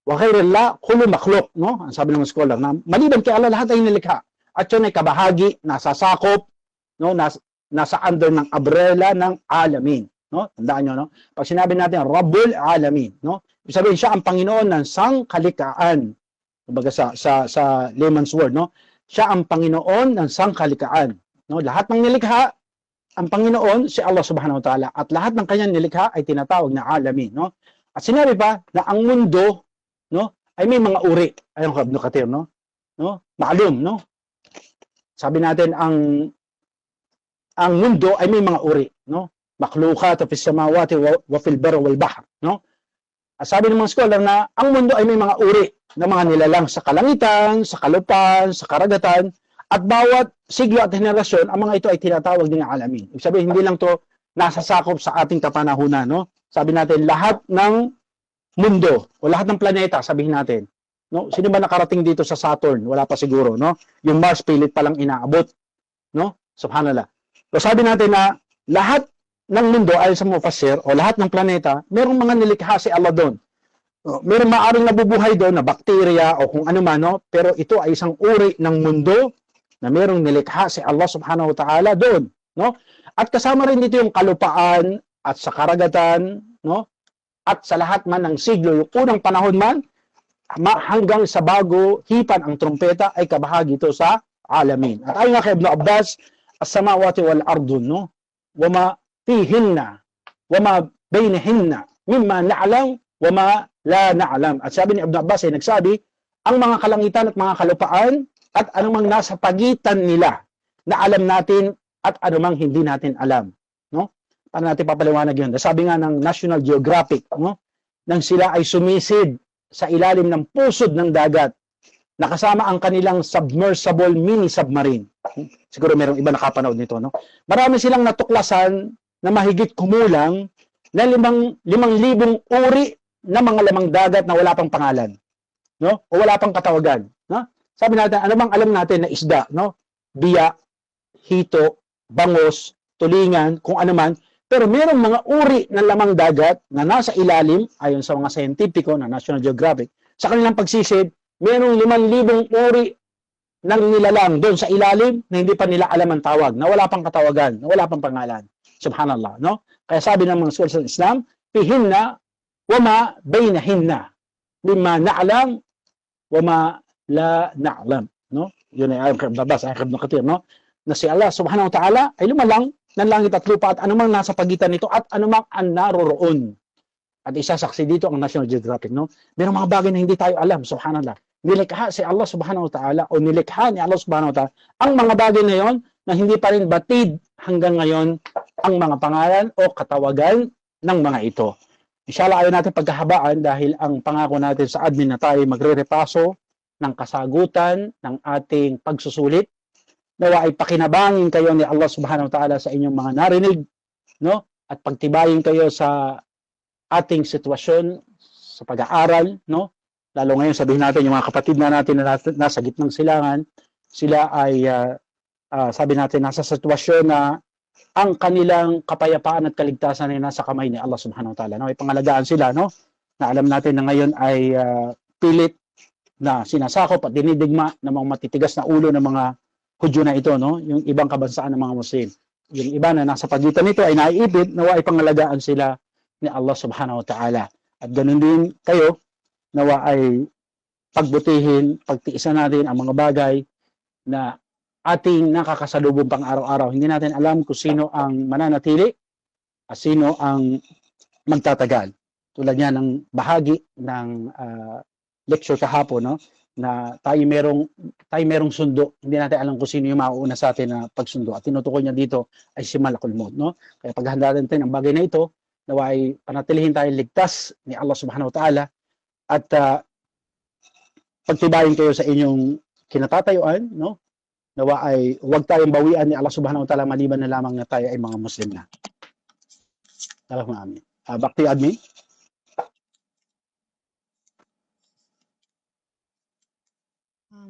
wa ghairillah kullu makhluq, no? Ang sabi ng scholar na maliban kay Allah lahat ay nilikha. At yun ay kabahagi, nasasakop, no? Nasa under ng umbrella ng alamin, no? Tandaan nyo, no? Pag sinabi natin Rabbul Alamin, no? Ibig sabihin siya ang Panginoon ng sangkalikaan. Kumbaga sa layman's word, no? Siya ang Panginoon ng sangkalikaan, no? Lahat ng nilikha, ang Panginoon si Allah Subhanahu wa Ta'ala, at lahat ng kanyang nilikha ay tinatawag na alamin, no? At sinabi pa na ang mundo, no, ay may mga uri. Ayun Ibn Kathir, no? No? Maalum, no? Sabi natin ang mundo ay may mga uri, no? Makhluqat fis samawati wa fil barri wal bahr, no? Sabi ng mga scholar na ang mundo ay may mga uri ng mga nilalang sa kalangitan, sa kalupaan, sa karagatan, at bawat siglo at henerasyon, ang mga ito ay tinatawag din ng alamin. Ibig sabihin, hindi lang to nasasakop sa ating kapanahunan, no? Sabi natin, lahat ng mundo o lahat ng planeta, sabihin natin, no? Sino ba nakarating dito sa Saturn? Wala pa siguro, no? Yung Mars pilit pa lang inaabot, no? Subhanallah. So sabi natin na lahat ng mundo ayon sa Mufassir o lahat ng planeta, merong mga nilikha si Allah doon. Merong maaring nabubuhay doon na bakterya o kung ano man, no? Pero ito ay isang uri ng mundo na merong nilikha si Allah Subhanahu wa Ta'ala doon, no? At kasama rin dito yung kalupaan at sa karagatan, no? At sa lahat man ng siglo, yung unang panahon man, hanggang sa bago hipan ang trumpeta ay kabahagi ito sa alamin. At ayon nga kay Ibn Abbas, as-samawati wal ardun, no? Wama fihinna, wama bainahinna, mimma na'lam, wama la na'lam. At sabi ni Ibn Abbas ay nagsabi, ang mga kalangitan at mga kalupaan at anumang nasa pagitan nila na alam natin at anumang hindi natin alam, no? Paano natin papaliwanag yun? Sabi nga ng National Geographic, no? Nang sila ay sumisid sa ilalim ng pusod ng dagat, nakasama ang kanilang submersible mini submarine. Siguro merong iba nakapanood nito, no? Marami silang natuklasan na mahigit kumulang na 5,000 uri na mga lamang dagat na wala pang pangalan, no? O wala pang katawagan, no? Sabi natin, ano bang alam natin na isda, no? Biya, hito, bangos, tulingan, kung ano man. Pero merong mga uri ng lamang dagat na nasa ilalim, ayon sa mga scientifico na National Geographic, sa kanilang pagsisid, merong 5,000 uri ng nilalang doon sa ilalim na hindi pa nila alam ang tawag, na wala pang katawagan, na wala pang pangalan. Subhanallah, no? Kaya sabi ng mga scholars ng Islam, fihinna wama bainahinna, mimma na'lam wama la na'lam, no? Yun ay ayon kay Abbas, ayon kay Ibn Kathir, no? Na si Allah Subhanahu wa Ta'ala ay lumalang ng langit at lupa at anumang nasa pagitan nito at anumang ang naroroon. At isa saksi dito ang National Geographic, no? Merong mga bagay na hindi tayo alam, subhanallah. Nilikha si Allah Subhanahu wa Ta'ala o nilikha ni Allah Subhanahu wa Ta'ala ang mga bagay na yon na hindi pa rin batid hanggang ngayon ang mga pangalan o katawagan ng mga ito. Inshallah, ayaw natin pagkahabaan dahil ang pangako natin sa admin na tayo magre-repaso ng kasagutan ng ating pagsusulit. Nawa ay pakinabangin kayo ni Allah Subhanahu wa Ta'ala sa inyong mga narinig, no? At pagtibayin kayo sa ating sitwasyon sa pag-aaral, no? Lalo ngayon sabihin natin yung mga kapatid na natin na nasa gitnang silangan, sila ay sabi natin nasa sitwasyon na ang kanilang kapayapaan at kaligtasan ay nasa kamay ni Allah Subhanahu wa Ta'ala. No? May pangalagaan sila, no? Na alam natin na ngayon ay pilit na sinasakop at dinidigma ng mga matitigas na ulo ng mga Hudyo na ito, no? Yung ibang kabansaan ng mga Muslim. Yung iba na nasa pagitan nito ay naiipit, nawa ay pangalagaan sila ni Allah Subhanahu wa Ta'ala. At ganun din kayo, nawa ay pagbutihin, pagtiisan natin ang mga bagay na ating nakakasalubong pang araw-araw. Hindi natin alam kung sino ang mananatili at sino ang magtatagal. Tulad niya ng bahagi ng lecture kahapon, no? Na tayo merong sundo. Hindi natin alam kung sino yung mauuna sa atin na pagsundo. At tinutukoy niya dito ay si Malakul Maut, no? Kaya paghahanda natin ang bagay na ito, nawa ay panatilihin tayo ligtas ni Allah Subhanahu wa Ta'ala at pagtibayin kayo sa inyong kinatatayuan, no? Nawa ay huwag tayong bawian ni Allah Subhanahu wa Ta'ala maliban na lamang na tayo ay mga Muslim na. Allahumma amin. Back to you, admin.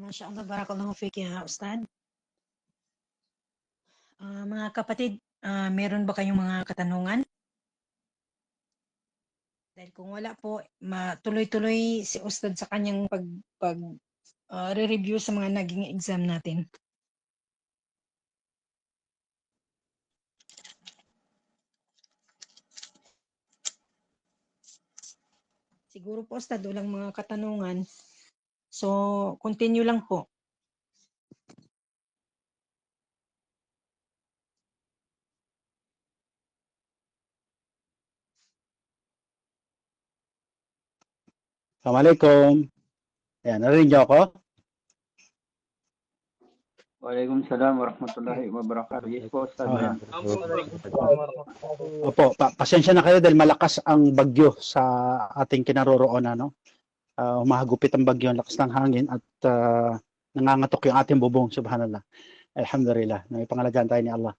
MashaAllah, barakallahu fiik ya Ustad. Mga kapatid, meron ba kayong mga katanungan? Dahil kung wala po, matuloy-tuloy si Ustad sa kanyang re-review sa mga naging exam natin. Siguro po, Ustad, walang mga katanungan. So, continue lang po. Assalamualaikum. Ayan, narinig niyo ako? Waalaikumsalam warahmatullahi wabarakatuh. Yes po, Ustad. Opo, pasensya na kayo dahil malakas ang bagyo sa ating kinaroroonan, no? Humahagupit ang bagyo, ang lakas ng hangin at nangangatok yung ating bubong, subhanallah. Alhamdulillah, pangalagaan tayo ni Allah.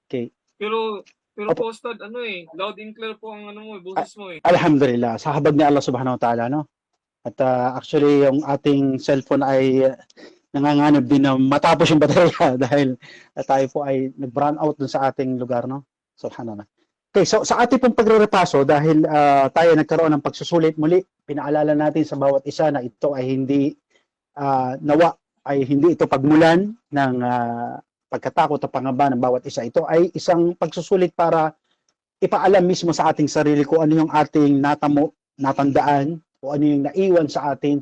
Okay. Pero po, Ustad, loud and clear po ang boses mo eh. Alhamdulillah, sa habag ni Allah subhanahu wa ta'ala, no? At actually, yung ating cellphone ay nanganganib din na matapos yung baterya dahil tayo po ay nag-brown out dun sa ating lugar, no? Subhanallah. Okay, so sa ating pong pagre-repaso, dahil tayo nagkaroon ng pagsusulit muli, pinaalala natin sa bawat isa na ito ay hindi nawa, ay hindi ito pagmulan ng pagkatakot at pangamba ng bawat isa. Ito ay isang pagsusulit para ipaalam mismo sa ating sarili kung ano yung ating natamo, natandaan, o ano yung naiwan sa ating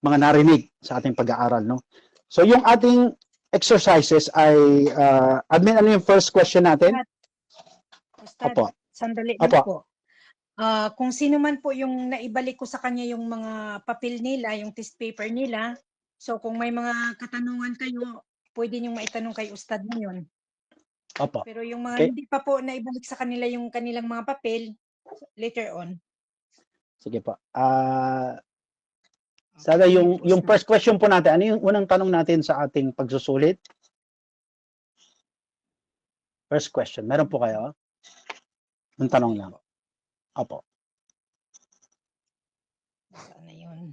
mga narinig sa ating pag-aaral, no? So yung ating exercises ay admin, ano yung first question natin? Ustad, Opo. sandali Opo. lang po. Kung sino man po yung naibalik ko sa kanya yung mga papel nila, yung test paper nila, so kung may mga katanungan kayo, pwede niyong maitanong kay Ustad ngayon. Opo. Pero yung mga Okay. hindi pa po naibalik sa kanila yung kanilang mga papel, later on. Sige po. Sada yung first question po natin, ano yung unang tanong natin sa ating pagsusulit? First question. Meron po kayo? Yung tanong lang. Opo. Saan na yun?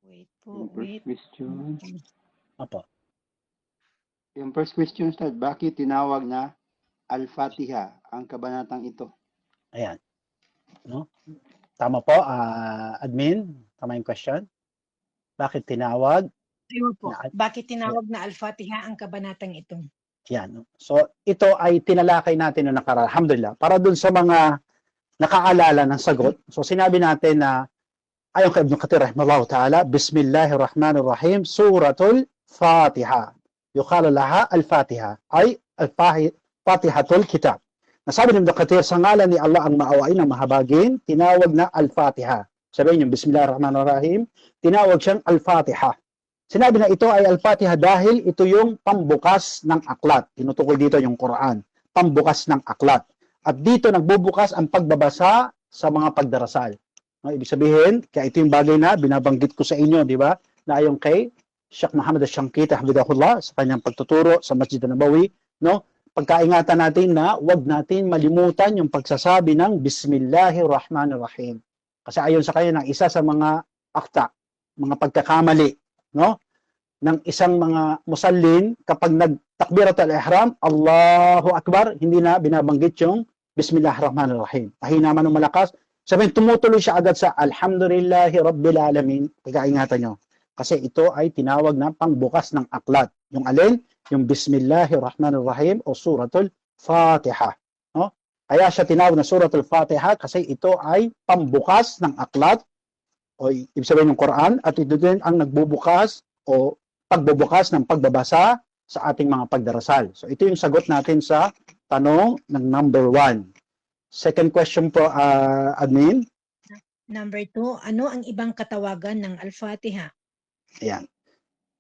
Wait po, Yung first wait. question. Opo. Yung first question, Ustad, bakit tinawag na Al-Fatiha ang kabanatang ito? Ayan. No? Tama po, admin. Tama yung question. Bakit tinawag? Ayun po. Bakit tinawag na Al-Fatiha ang kabanatang ito? Yan. So, ito ay tinalakay natin na nakaraan. Alhamdulillah. Para dun sa mga nakaalala ng sagot. So, sinabi natin na ayon kay Ibn Kathir rahimahullah ta'ala, Bismillahirrahmanirrahim, Suratul Fatiha. Yuqala laha Al-Fatiha. Ay, Al-Fatihatul Kitab. Nasabi ni Ibn Kathir, sa ngalan ni Allah ang maawain ng mahabagin, tinawag na Al-Fatiha. Sabihin yung Bismillahirrahmanirrahim, tinawag siyang Al-Fatiha. Sinabi na ito ay Al-Fatiha dahil ito yung pambukas ng aklat. Tinutukoy dito yung Quran. Pambukas ng aklat. At dito nagbubukas ang pagbabasa sa mga pagdarasal. No, ibig sabihin, kaya ito yung bagay na binabanggit ko sa inyo, di ba? Na ayon kay Sheikh Muhammad Al-Shankita, hafidhahullah, sa kanyang pagtuturo sa Masjid An-Nabawi, no? Pagkaingatan natin na huwag natin malimutan yung pagsasabi ng Bismillahirrahmanirrahim. Kasi ayon sa kanya, ng isa sa mga akta, mga pagkakamali, no? Ng isang mga musallin, kapag nagtakbirat al-ihram, Allahu Akbar, hindi na binabanggit yung Bismillahirrahmanirrahim. Tahina man ng malakas, sabihin, tumutuloy siya agad sa Alhamdulillahi Rabbil Alamin. Pagkaingatan nyo. Kasi ito ay tinawag na pangbukas ng aklat. Yung alin? Yung Bismillahirrahmanirrahim o Suratul Fatiha. No? Kaya siya tinawag na Suratul Fatiha kasi ito ay pambukas ng aklat o ibig sabihin ng Quran at ito din ang nagbubukas o pagbubukas ng pagbabasa sa ating mga pagdarasal. So ito yung sagot natin sa tanong ng number 1. Second question po, admin. Number 2, ano ang ibang katawagan ng Al-Fatiha? Ayan.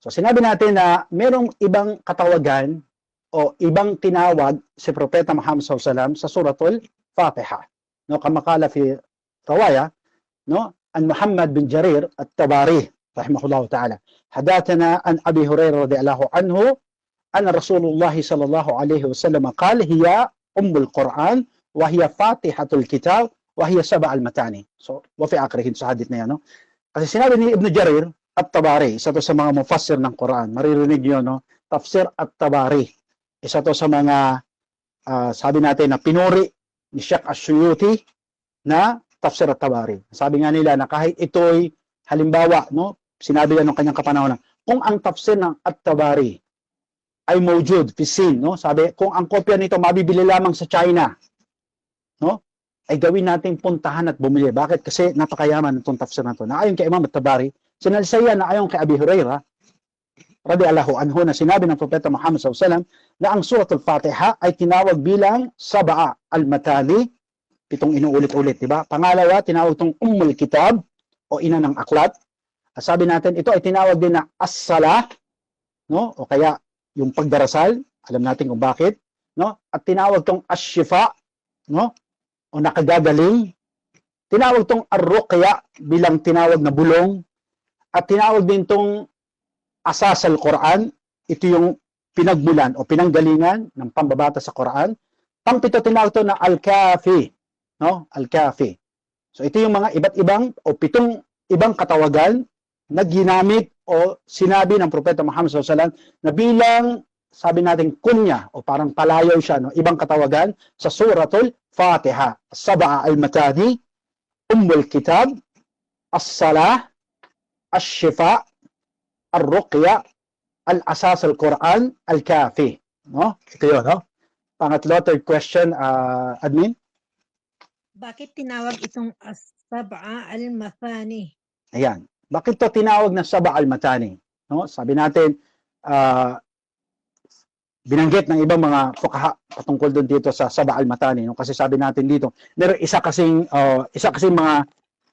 So sinabi natin na merong ibang katawagan o ibang tinawag si Propeta Muhammad SAW sa Suratul Fatiha. No, kamakala fi rawaya, no, an Muhammad bin Jarir at-Tabari rahimahullah ta'ala. Hadathana an Abi Hurairah radhiyallahu anhu anna Rasulullah sallallahu alaihi wasallam qala hiya ummul Quran wa hiya Fatihatul Kitab wa hiya sab'al matani. So wa fi akhirih sa hadith na yan, no. Kasi sinabi ni Ibn Jarir at-Tabari. Isa to sa mga mufassir ng Quran. Maririnig nyo, no? Tafsir at-Tabari. Isa to sa mga, sabi natin, na pinuri ni Sheikh Ash-Shuyuti na Tafsir at-Tabari. Sabi nga nila na kahit ito'y, halimbawa, no? Sinabi yan ng kanyang kapanahonan, kung ang tafsir ng at-Tabari ay mawjud, fisin, no? Sabi, kung ang kopya nito mabibili lamang sa China, no? Ay gawin nating puntahan at bumili. Bakit? Kasi napakayaman itong tafsir na ito. Na ayon kay Imam at-Tabari, sinalsaya na ayon kay Abi Hurairah, radiyallahu anhu, na sinabi ng Propeta Muhammad SAW na ang Suratul Fatiha ay tinawag bilang Sab'a al-Matani, 7 inuulit-ulit, di ba? Pangalawa, tinawag itong Ummul Kitab o ina ng aklat. Sabi natin, ito ay tinawag din na As-Salah, no? O kaya yung pagdarasal, alam natin kung bakit, no? At tinawag itong Ash-Shifa, no? O nakagagaling. Tinawag itong Ar-Ruqya bilang tinawag na bulong. At tinawag din itong Asas al-Quran, ito yung pinagbulan o pinanggalingan ng pambabata sa Quran. Pang-pito, tinawag ito na Al-Kafi, no? Al-Kafi. So ito yung mga iba't ibang o 7 ibang katawagan na ginamit o sinabi ng Propeta Muhammad SAW na bilang, sabi natin, kunya o parang palayaw siya, no? Ibang katawagan sa Suratul Fatiha. Sab'a al-Matani, Ummul Kitab, As-Salah, Ash-Shifa, Ar-Ruqya, Al-Asas al-Quran, Al-Kafi. No? Ito yun, no? Pangatlo, third question, admin. Bakit tinawag itong as-sab'a al-mathani? Ayan. Bakit to tinawag na Sab'a al-Matani? No? Sabi natin, binanggit ng ibang mga fuqaha patungkol doon dito sa Sab'a al-Matani. No? Kasi sabi natin dito, meron isa kasing mga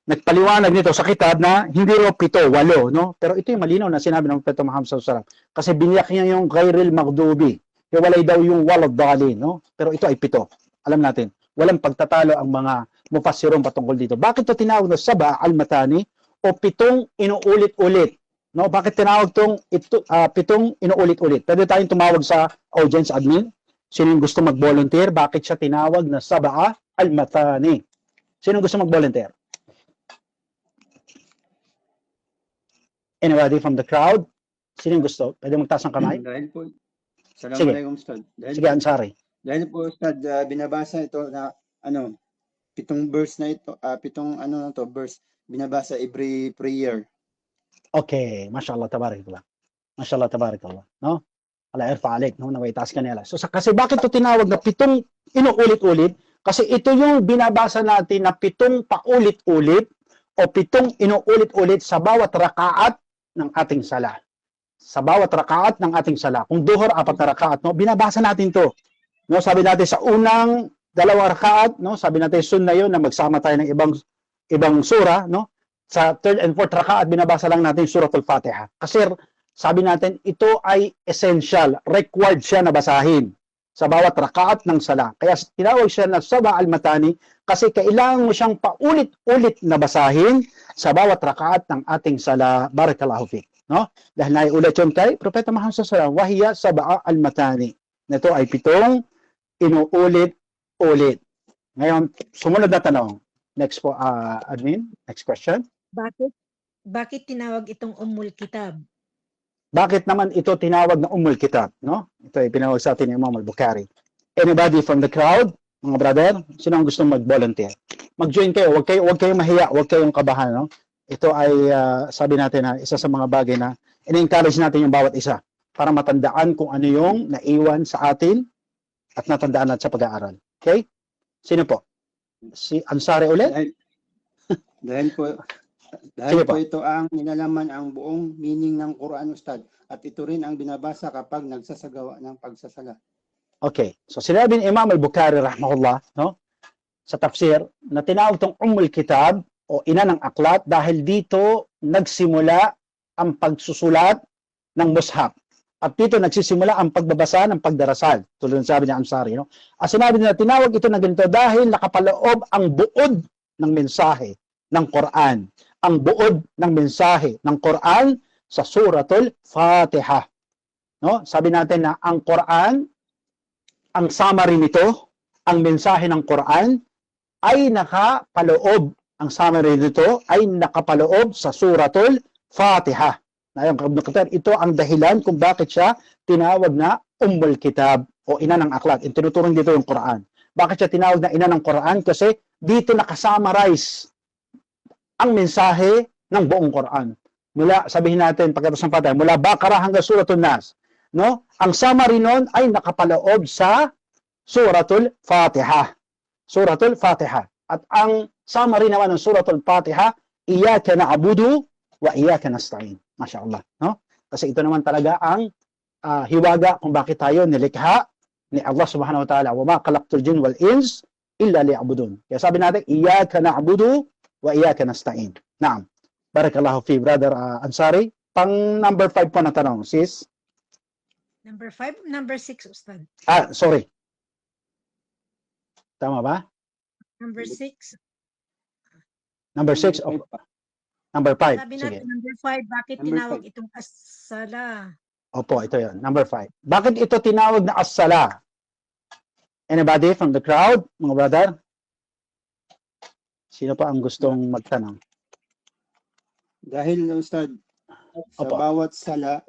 nagpaliwanag nito sa kitab na hindi raw 7, 8, no? Pero ito yung malinaw na sinabi ng Propeta Muhammad SAW. Kasi biniyak niya yung ghairil maghdubi. Walay daw yung walad dalin, no? Pero ito ay 7. Alam natin, walang pagtatalo ang mga mufassirun patungkol dito. Bakit ito tinawag na Sab'a al-Matani o 7 inuulit-ulit? No? Bakit tinawag itong 7 inuulit-ulit? Pwede tayong tumawag sa audience admin. Sino yung gusto mag-volunteer? Bakit siya tinawag na Sab'a al-Matani? Sino gusto mag-volunteer? Anybody from the crowd? Sino yung gusto? Pwede magtaas ng kamay? Dahil po, Assalamualaikum Ustad. Sige, Ansari. Dahil po Ustad, binabasa ito na 7 verse na ito, 7 verse binabasa every prayer. Okay, mashallah, tabarakallah. Mashallah, tabarakallah. No? Allah irfa alik, no? Naway taas kanila. So, kasi bakit ito tinawag na 7 inuulit-ulit? Kasi ito yung binabasa natin na 7 paulit-ulit o 7 inuulit-ulit sa bawat rakaat ng ating sala. Sa bawat rakaat ng ating sala. Kung duhur, 4 na rakaat, no? Binabasa natin to. No? Sabi natin sa unang 2 rakaat, no? Sabi natin sunna yun na magsama tayo ng ibang sura, no? Sa 3rd and 4th rakaat, binabasa lang natin Suratul Fatiha. Kasi sabi natin, ito ay essential, required siya na basahin sa bawat rakaat ng sala. Kaya tinawag siya na Sab'a al-Matani kasi kailangan mo siyang paulit-ulit na basahin sa bawat rakaat ng ating sala. Barakallahu fiik. No? Dahil naiulat yun kay Propeta Muhammad SAW, wahiya Sab'a al-Matani. Ito ay 7 inuulit-ulit. Ngayon, sumunod na tanong. Next po, admin. Next question. Bakit tinawag itong Ummul Kitab? Bakit naman ito tinawag na Ummul Kitab? No? Ito ay pinawag sa atin ni Imam al-Bukhari. Anybody from the crowd? Mga brother, sino ang gustong mag-volunteer? Mag-join kayo. Huwag kayong mahiya. Huwag kayong kabahan. No? Ito ay, sabi natin na isa sa mga bagay na in-encourage natin yung bawat isa para matandaan kung ano yung naiwan sa atin at natandaan natin sa pag-aaral. Okay? Sino po? Si Ansari ulit? Dahil po ito ang inalaman ang buong meaning ng Quran, Ustad. At ito rin ang binabasa kapag nagsasagawa ng pagsasala. Okay. So sinabi ni Imam al-Bukhari rahimahullah, no? Sa tafsir, na tinawag itong Ummul Kitab o ina ng aklat dahil dito nagsimula ang pagsusulat ng mushaf. At dito nagsisimula ang pagbabasa ng pagdarasal. Tulad ng sabi ni Ansari, no? At sinabi nila, tinawag ito na ganito dahil nakapaloob ang buod ng mensahe ng Quran. Ang buod ng mensahe ng Quran sa Suratul Fatiha. No? Sabi natin na ang Quran, ang summary nito, ang mensahe ng Quran ay nakapaloob. Ang summary nito ay nakapaloob sa Suratul Fatiha. Ayon kay Ibn Kathir, ito ang dahilan kung bakit siya tinawag na Ummul Kitab o ina ng aklat. Tinuturong dito yung Quran. Bakit siya tinawag na ina ng Quran? Kasi dito nakasummarize ang mensahe ng buong Quran. Mula, sabihin natin, pagkatapos ng Fatiha, mula Baqarah hanggang Suratul Nas. No? Ang summary nun ay nakapaloob sa Suratul Fatiha. Suratul Fatiha. At ang summary naman ng Suratul Fatiha, Iyyaka na'budu wa iyyaka nasta'in. Masya Allah. No? Kasi ito naman talaga ang hiwaga kung bakit tayo nilikha ni Allah subhanahu wa ta'ala. Wa ma khalaqtul jinn wal ins illa liya'budun. Kaya sabi natin, Iyyaka na'budu wa iyyaka nasta'in. Naam. Barakallahu fi, Brother Ansari. Pang number 5 po na tanong, sis. Number 5, number 6, Ustad. Sorry. Tama ba? Number 6. Number 6 o number 5? Sabi Sige. natin, number 5, bakit Number tinawag 5. itong as-sala? Opo, ito yon. Number 5. Bakit ito tinawag na as-sala? Anybody from the crowd, mga brother? Sino pa ang gustong magtanong? Dahil, Ustad, sa Opo. bawat sala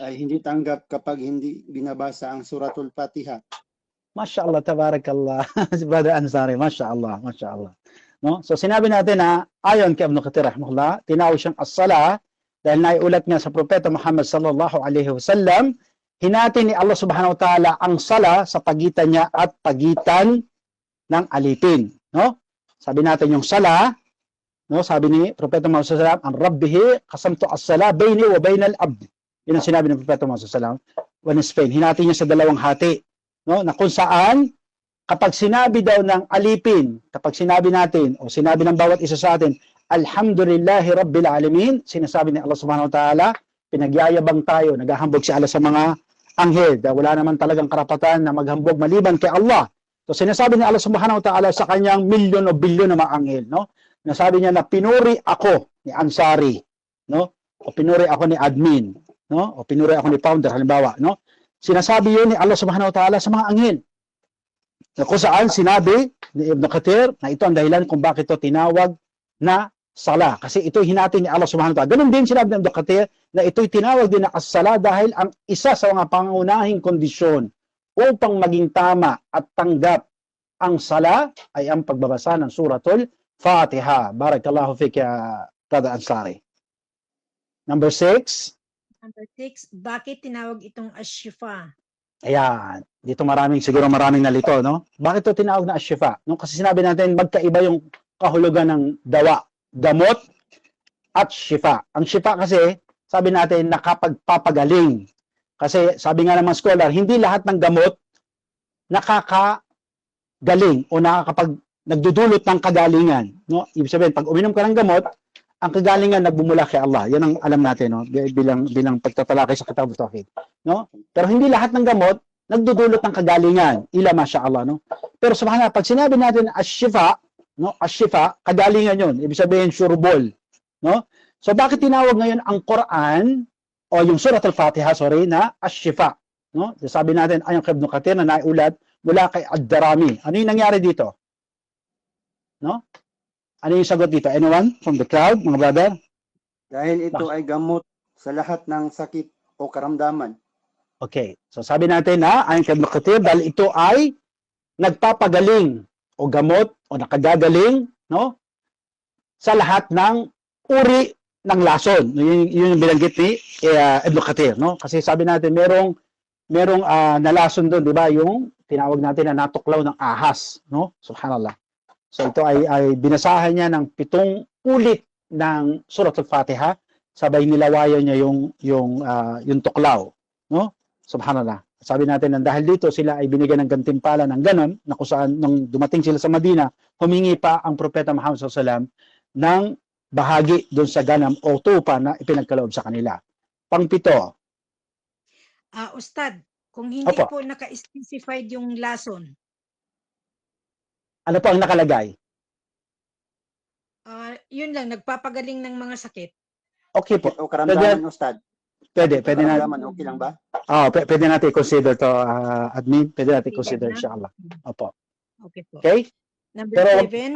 ay hindi tanggap kapag hindi binabasa ang Suratul Fatiha. Masya Allah, tabarakallah. Brother Ansari, Masya Allah, Masya Allah. No? So sinabi natin na ayon kay Ibn Kathir rahimahullah, tinawag siyang as-sala dahil naiulat nga sa Propeta Muhammad sallallahu alaihi wasallam, hinati ni Allah subhanahu wa ta'ala ang sala sa pagitan niya at pagitan ng alipin. No? Sabi natin yung sala, no? Sabi ni Propeta Muhammad sallallahu alaihi wasallam, ang rabbihi qasamtu as-sala bayni wa bainal abd. Yun ang sinabi ng Propeta Muhammad sallallahu alaihi wasallam. When Spain, hinati niya sa dalawang hati. No, na kung saan kapag sinabi daw ng alipin, kapag sinabi natin o sinabi ng bawat isa sa atin, alhamdulillahi rabbil alamin, sinasabi ni Allah subhanahu wa ta'ala, pinagyayabang tayo, naghahambog si Allah sa mga anghel, dahil wala naman talagang karapatan na maghambog maliban kay Allah. So sinasabi ni Allah subhanahu wa ta'ala sa kanyang milyon o bilyon na mga anghel, no? Nasabi niya na pinuri ako ni Ansari, no? O pinuri ako ni admin, no? O pinuri ako ni founder, halimbawa, no? Sinasabi yun ni Allah subhanahu wa ta'ala sa mga anghel. Na kung saan sinabi ni Ibn Kathir na ito ang dahilan kung bakit ito tinawag na sala. Kasi ito hinati ni Allah subhanahu wa ta'ala. Ganun din sinabi ni Ibn Kathir na ito'y tinawag din na as-sala dahil ang isa sa mga pangunahing kondisyon upang maging tama at tanggap ang sala ay ang pagbabasa ng Suratul Fatiha. Barakallahu fik ya Brother Ansari. Number 6. Number 6, bakit tinawag itong as-shifa? Ayan, dito siguro maraming nalito, no? Bakit ito tinawag na as-shifa? No? Kasi sinabi natin, magkaiba yung kahulugan ng dawa, gamot, at shifa. Ang shifa kasi, sabi natin, nakapagpapagaling. Kasi sabi nga ng mga scholar, hindi lahat ng gamot nakakagaling o nagdudulot ng kagalingan. No? Ibig sabihin, pag uminom ka ng gamot, ang kagalingan nagbumula kay Allah. Yan ang alam natin, no? bilang pagtatalakay sa Kitab Tauhid, no? Pero hindi lahat ng gamot nagdudulot ng kagalingan, ila masya Allah, no? Pero subhanallah, pag sinabi natin as-shifa, no? As-shifa, kagalingan 'yon. Ibig sabihin sureball, no? So bakit tinawag ngayon ang Quran o yung Surah Al-Fatiha, na as-shifa, no? So, sabi natin ayon kay Ibn Kathir na naiulat mula kay Ad-Darami. Ano yung nangyari dito? No? Ano yung sagot dito? Anyone from the crowd, mga brother? Dahil ito ay gamot sa lahat ng sakit o karamdaman. Okay. So sabi natin na ayon kay Ibn Kathir, dahil ito ay nagpapagaling o gamot o nakagagaling, no? Sa lahat ng uri ng lason. Yun yung binanggit ni Ibn Kathir, no? Kasi sabi natin merong nalason doon, 'di ba? Yung tinawag natin na natuklaw ng ahas, no? Subhanallah. So ito ay binasahan niya ng 7 ulit ng Surah Al-Fatiha, sabay nilawayan niya yung tuklaw, no? Subhanallah. Sabi natin na dahil dito sila ay binigyan ng gantimpala ng ganon, na kung saan nung dumating sila sa Madina, humingi pa ang Propeta Muhammad SAW ng bahagi doon sa ganam o tupa na ipinagkaloob sa kanila. Pang-7. Ustad, kung hindi Opo. po naka-specified yung lason, Ano po ang nakalagay? yun lang, nagpapagaling ng mga sakit. Okay po. O karamdaman, Ustad. Pwede na. Karamdaman, okay lang ba? Pwede natin i-consider to, admin. Pwede natin i-consider, inshallah. Opo. Okay po. Okay? Number 7,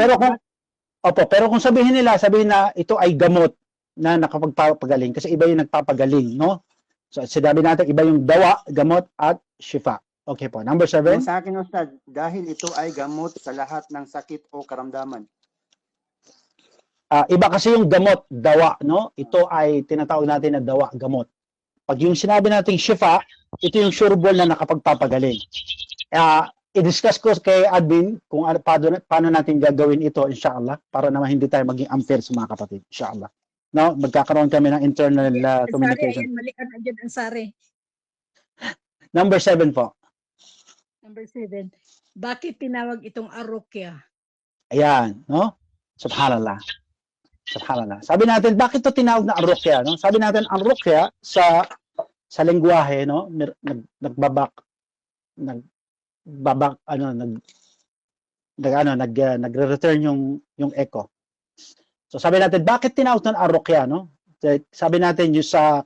Pero kung sabihin na ito ay gamot, na nakapagpapagaling kasi iba yung nagpapagaling, no? So, sinabi natin, iba yung dawa, gamot, at shifa. Okay po. Number 7. Yung sa akin, Ustad, dahil ito ay gamot sa lahat ng sakit o karamdaman. Iba kasi yung gamot, dawa, no? Ito ay tinatawag natin na dawa, gamot. Pag yung sinabi natin shifa, ito yung sureball na nakapagpapagaling. I-discuss ko kay admin kung paano natin gagawin ito, inshallah, para naman hindi tayo maging unfair sa mga kapatid, inshallah. No, magkakaroon kami ng internal communication. Ansari, mali ka na dyan, Ansari. Number 7 po. Number 7. Bakit tinawag itong arukya? Ayan, no? Subhanallah. Subhanallah. Sabi natin, bakit ito tinawag na arukya, no? Sabi natin, ang rukya sa lengguwahe, no? Nagre-return yung echo. So sabi natin, bakit tinawag ng arukya, no? Sabi natin yung sa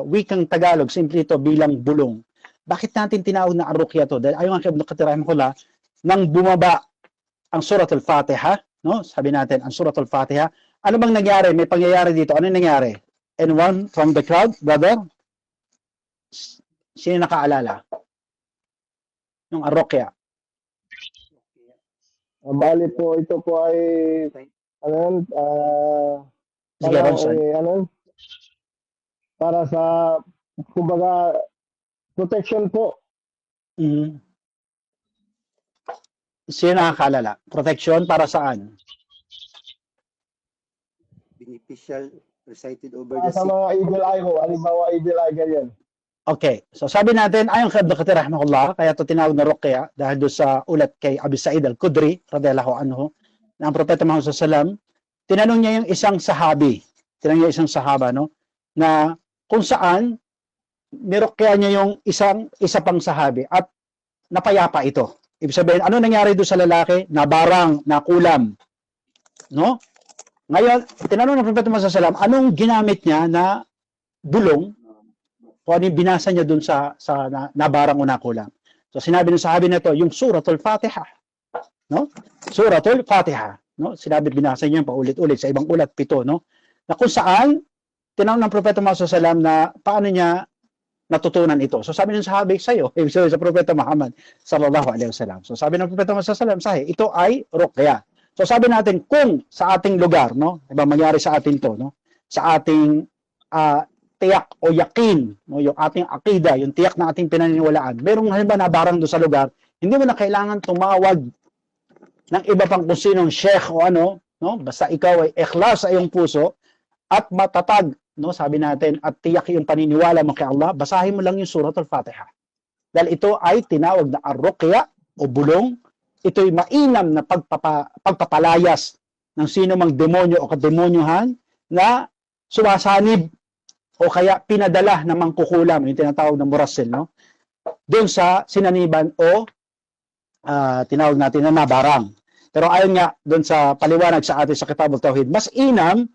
wikang Tagalog, simple ito bilang bulong. Bakit natin tinawag na arukya to? Dahil ayon nga kay Ibn Kathir rahimahullah, nang bumaba ang Surat al-Fatiha, no? Sabi natin, ang Surat al-Fatiha, ano bang nangyari? May pangyayari dito. Ano nangyari? Anyone from the crowd, brother? Sino nakaalala? Yung arukya. Bali po, ito po ay Sige, Ronson. para sa kumbaga protection po. Sino nakakaalala? Protection para saan? Beneficial recited over the Sa sick. mga evil eye ko, halimbawa evil eye ganyan. Okay. So sabi natin, ayon kay Ibn Kathir rahimahullah, kaya ito tinawag na ruqya dahil doon sa ulat kay Abi Sa'id al-Khudri radhiyallahu anhu, na ang Propeta Muhammad sallallahu alaihi wasallam, tinanong niya yung isang sahabi, sahaba, no, na kung saan niruqya niya yung isa pang sahabi at napayapa ito. Ibig sabihin, ano nangyari doon sa lalaki? Nabarang, nakulam. No? Ngayon, tinanong ng Propeta Muhammad sallallahu alaihi wasallam, anong ginamit niya na bulong kung ano yung binasa niya doon sa nabarang o nakulam. So sinabi ng sahabi na ito, yung Suratul Fatiha. No? Suratul Fatiha. No? Sinabi, binasa niya paulit-ulit sa ibang ulat, 7, no? Na kung saan, tinanong ng Propeta Muhammad sallallahu alaihi wasallam na paano niya natutunan ito. So sabi ng sahabi sa'yo, sa Propeta Muhammad sallallahu alaihi wasallam. So sabi ng Propeta Muhammad sallallahu alaihi wasallam, sa'yo, ito ay ruqya. So sabi natin, kung sa ating lugar, no, diba, mangyari sa atin to, no, sa ating tiyak o yakin, no, yung ating akida, yung tiyak na ating pinaniniwalaan, merong halimbawa nabarang doon sa lugar, hindi mo na kailangan tumawag ng iba pang kung sinong sheikh o ano, no, basta ikaw ay ikhlas sa iyong puso at matatag, no, sabi natin, at tiyak yung paniniwala mo kay Allah, basahin mo lang yung Suratul Fatiha. Dahil ito ay tinawag na ar-ruqya o bulong. Ito'y mainam na pagpapalayas ng sino mang demonyo o kademonyohan na sumasanib o kaya pinadala na mangkukulam, yung tinatawag na murasil, no? Doon sa sinaniban o tinawag natin na nabarang. Pero ayon nga doon sa paliwanag sa atin sa Kitabul Tauhid, mas inam,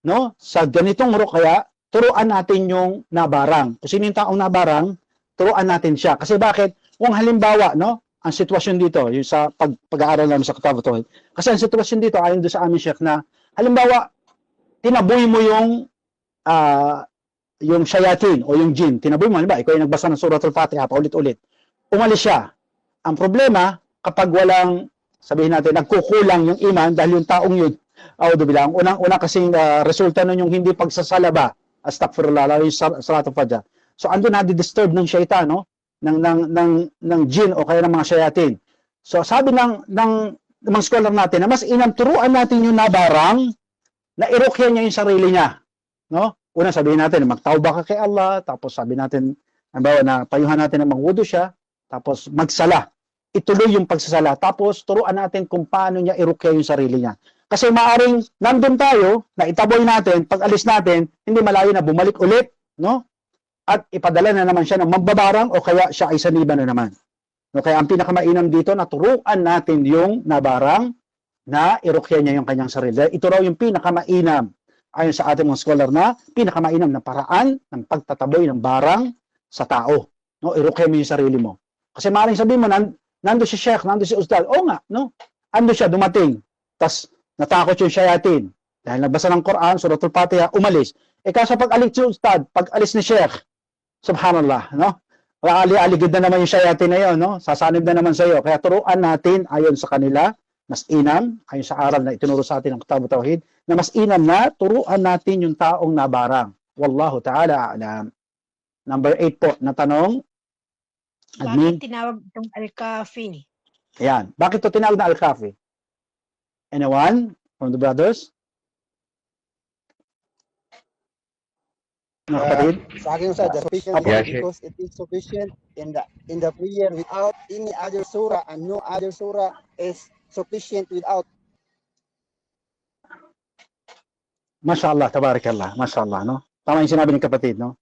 no, sa ganitong ruqya, turuan natin yung nabarang. Kung sino yung taong nabarang, turuan natin siya. Kasi bakit? Kung halimbawa, no, ang sitwasyon dito, yung sa pag-aaral namin sa Kitabul Tauhid. Kasi ang sitwasyon dito, ayon doon sa amin Sheikh, na halimbawa, tinaboy mo yung shayatin o yung jin, tinaboy mo, halimbawa, ikaw yung nagbasa ng Suratul Fatiha paulit-ulit, umalis siya. Ang problema, kapag walang, sabihin natin, nagkukulang yung iman dahil yung taong yun, billah, ang unang kasing resulta nun yung hindi pagsasalaba, astaghfirullah, yung Salatul Fajr. So, ando na di-disturb ng shaitan, no? ng jin o kaya ng mga shayatin. So, sabi ng mga scholar natin na mas inam turuan natin yung nabarang na irukya niya yung sarili niya. No? Una sabihin natin, magtauba ka kay Allah, tapos sabi natin, na payuhan natin na magwudu siya, tapos magsala. Ituloy yung pagsasala. Tapos turuan natin kung paano niya irukya yung sarili niya. Kasi maaring nandun tayo, na itaboy natin, pag alis natin, hindi malayo na bumalik ulit, no? At ipadala na naman siya ng mambabarang o kaya siya ay saniban na naman. No, kaya ang pinakamainam dito, naturuan natin yung nabarang na irukya niya yung kanyang sarili. Ito raw yung pinakamainam, ayon sa ating mga scholar, na pinakamainam na paraan ng pagtataboy ng barang sa tao. No, irukya mo yung sarili mo. Kasi maaaring sabihin mo, nando si Sheikh, nando si Ustad. Oo nga, no? Ando siya, dumating. Tas natakot yung shayatin. Dahil nagbasa ng Quran, Suratul Fatiha, umalis. Kaso pag-alis si Ustad, pag-alis ni Sheikh, subhanallah, no? Aligid na naman yung shayatin na yun, no? Sasanib na naman sa iyo. Kaya turuan natin, ayon sa kanila, mas inam, ayon sa aral na itinuro sa atin ng Kitab Tauhid, na mas inam na turuan natin yung taong nabarang. Wallahu ta'ala a'lam. Number 8 po na tanong. Admin. Bakit tinawag itong Al-Kafi? Ayan. Bakit ito tinawag na Al-Kafi? Anyone from the brothers? Mga kapatid? Sa akin sa sufficient Yeah, because it is sufficient in the prayer without any other surah, and no other surah is sufficient without. Mashallah, tabarakallah, mashallah, no? Tama yung sinabi ng kapatid, no?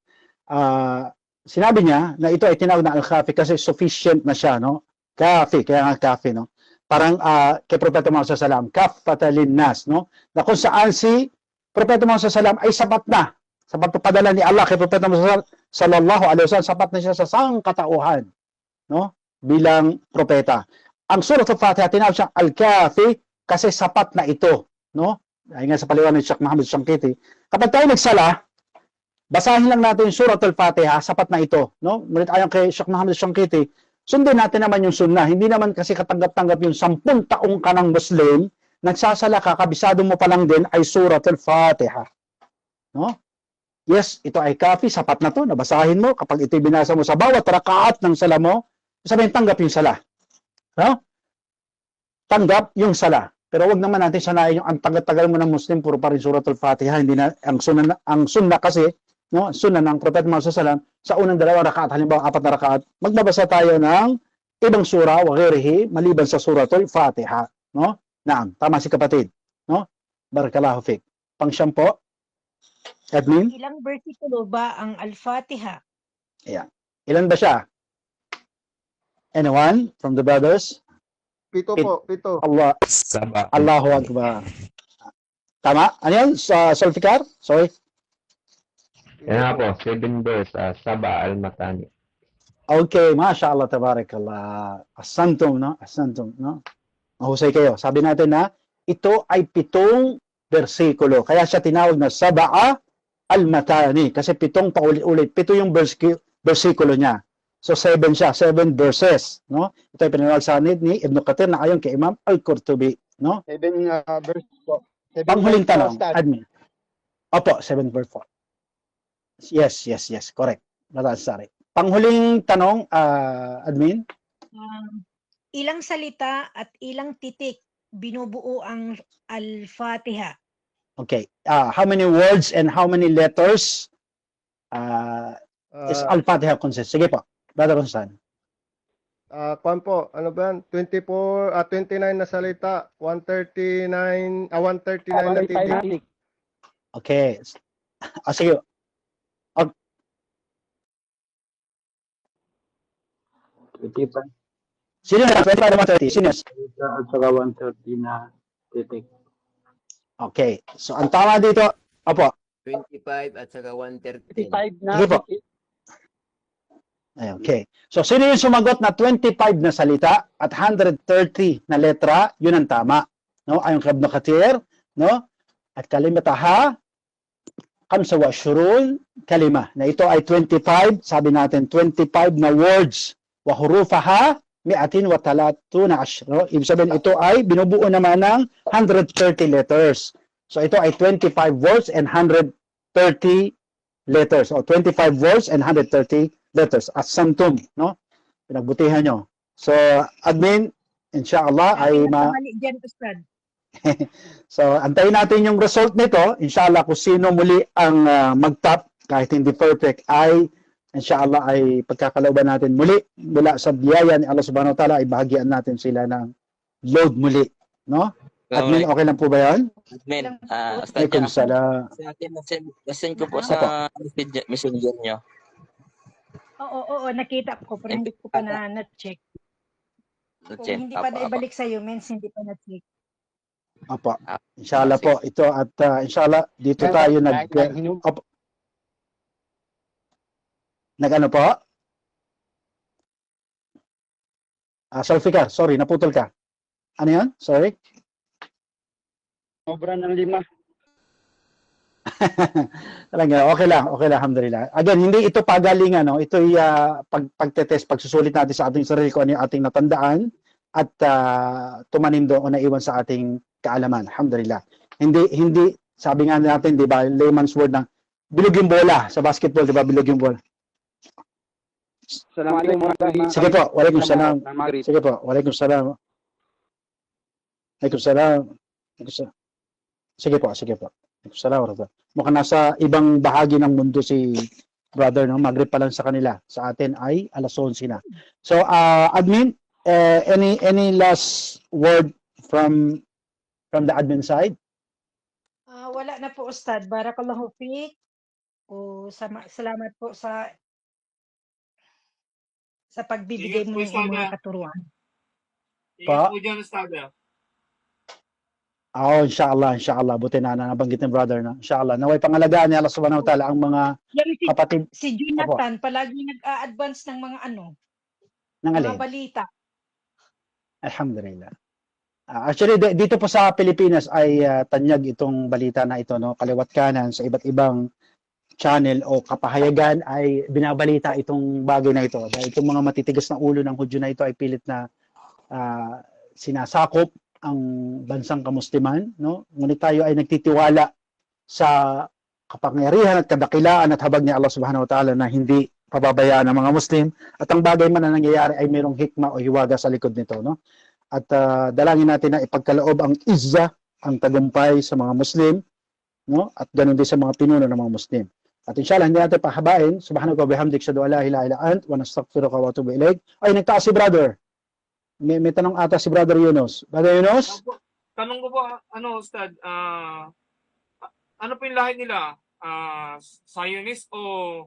Sinabi niya na ito ay tinawag na Al-Kafi kasi sufficient na siya, no? Kafi, kaya nga kafi, no? Parang kay Propeta Muhammad sallallahu alaihi wasallam, kaffata linnas, no? Na kung saan si Propeta Muhammad sallallahu alaihi wasallam ay sapat na. Sapat na padala ni Allah kay Propeta Muhammad sallallahu alaihi wasallam, sapat na siya sa sangkatauhan, no? Bilang propeta. Ang Surah Al-Fatiha tinawag siyang Al-Kafi kasi sapat na ito, no? Ay nga sa paliwanag ni Sheikh Muhammad Shankiti, kapag tayo nagsala, basahin lang natin yung Surah Al-Fatiha, sapat na ito, no? Ngunit ayon kay Sheikh Muhammad Shankiti, sundin natin naman yung sunnah. Hindi naman kasi katanggap-tanggap yung 10 taong ka ng Muslim, nagsasala ka, kabisado mo pa lang din ay Surah Al-Fatiha. No? Yes, ito ay kafi, sapat na to, nabasahin mo, kapag ito binasa mo sa bawat rakaat ng sala mo, sabihin tanggap yung sala. No? Tanggap yung sala. Pero wag naman natin sanayin yung ang tagal-tagal mo ng Muslim, puro pa rin Surah Al-Fatiha, hindi na, ang sunnah kasi, no, sunnah ng Propeta Muhammad sallallahu alaihi wasallam, sa unang 2 rakaat, halimbawa 4 na rakaat, magbabasa tayo ng ibang surah, wa ghairihi, maliban sa Suratul Fatiha, no? Naam, tama si kapatid, no? Barakallahu fik. Pang-siyam po, admin? Ilang versikulo ba ang Al-Fatiha? Ayan. Ilan ba siya? Anyone from the brothers? 7 po, 7. Allah, Saba. Allahu Akbar. Tama? Ano yan? Sa Solfikar? Sorry. Yan nga po, 7 verse, Saba al-Matani. Okay, mashallah, tabarakallah. Asantum, no? Asantum, no? Mahusay kayo. Sabi natin na ito ay 7 bersikulo. Kaya siya tinawag na Saba'a al-Matani. Kasi 7 paulit-ulit. 7 yung bersikulo niya. So 7 siya, 7 verses, no? Ito ay pinanalsanid ni Ibn Kathir na ayon kay Imam Al-Qurtubi, no? 7 verse po. 7 Panghuling verse po, tanong, Ustad. admin. Opo, 7 verse 4. Yes, correct. Sorry. Panghuling tanong, admin. Ilang salita at ilang titik binubuo ang Al-Fatiha? Okay. How many words and how many letters is Al-Fatiha consist? Sige po, Brother Ronsan. Kwan po, ano ba yan? 29 na salita, 139 na titik. Okay. Sige. Sino na? 25 na 130? Sino? At saka 130 na titik. Okay. So, ang tama dito, opo. 25 at saka 113. 25 na. Sige po. Okay. So, sino yung sumagot na 25 na salita at 130 na letra? Yun ang tama. No? Ayon kay Ibn Kathir, no? At kalimataha, 25 kalima. Na ito ay 25, sabi natin 25 na words. Wa hurufaha 130. No? Ibig sabihin, ito ay binubuo naman ng 130 letters. So, ito ay 25 words and 130 letters. O, 25 words and 130 letters. At santum, no? Pinagbutihan nyo. So, admin, inshallah, ay Mali dyan, Ustad. So, antayin natin yung result nito. Inshallah, kung sino muli ang mag-top, kahit hindi perfect, ay inshallah ay pagkakalooban natin muli mula sa biyaya ni Allah subhanahu wa ta'ala, ay bahagian natin sila ng load muli. No? Admin, okay lang po ba yan? Admin, Alaikum salam. sa akin, nasend ko po sa messenger nyo. Oo, nakita ko, pero hindi ko pa na-check. Kung hindi pa naibalik sa'yo, means hindi pa na-check. Opo. Inshallah po, ito at inshallah, dito tayo nag-ano po? Solfikar, sorry, naputol ka. Ano yan? Sorry? Sobra ng 5. Talaga, okay lang, alhamdulillah. Again, hindi ito pagalingan, no? Ito ay pagtetest, pagsusulit natin sa ating sarili kung ano yung ating natandaan at tumanim doon o naiwan sa ating kaalaman. Alhamdulillah. Hindi, sabi nga natin, di ba, layman's word na bilog yung bola sa basketball, di ba, bilog yung bola. Sige po, walaikum salam. Sige po, walaikum salam. Walaikum salam. Sige po. Salamat. Mukhang nasa ibang bahagi ng mundo si brother, no? Maghrib pa lang sa kanila. Sa atin ay alas 11 na. So, admin, any last word from the admin side? Wala na po, Ustad. Barakallahu fiik. Salamat po sa pagbibigay Ingat mo po, ng Ustad. mga katuruan. Ingat po dyan, Ustad. Inshallah. Buti na nabanggit ng brother, no? Inshallah. Naway pangalagaan ni Allah subhanahu wa ta'ala ang mga kapatid. Si Jonathan, palagi nag-a-advance ng mga Ng mga alin? balita. Alhamdulillah. Actually, dito po sa Pilipinas ay tanyag itong balita na ito, no? Kaliwat kanan sa iba't ibang channel o kapahayagan ay binabalita itong bagay na ito. Dahil itong mga matitigas na ulo ng Hudyo na ito ay pilit na sinasakop ang bansang kamusliman, no? Ngunit tayo ay nagtitiwala sa kapangyarihan at kadakilaan at habag ni Allah subhanahu wa ta'ala na hindi pababayaan ng mga Muslim at ang bagay man na nangyayari ay mayroong hikma o hiwaga sa likod nito, no? At dalangin natin na ipagkaloob ang izza, ang tagumpay sa mga Muslim, no? At ganoon din sa mga pinuno ng mga Muslim. At inshallah, hindi natin pahabain. Subhanaka wa bihamdik, asyhadu an la ilaha illa ant wa nastaghfiruka wa atubu ilaik. Ay, nagtaas si brother. May tanong ata si Brother Yunus. Brother Yunus? Tanong ko po, Ustad, ano po yung lahi nila? Zionist o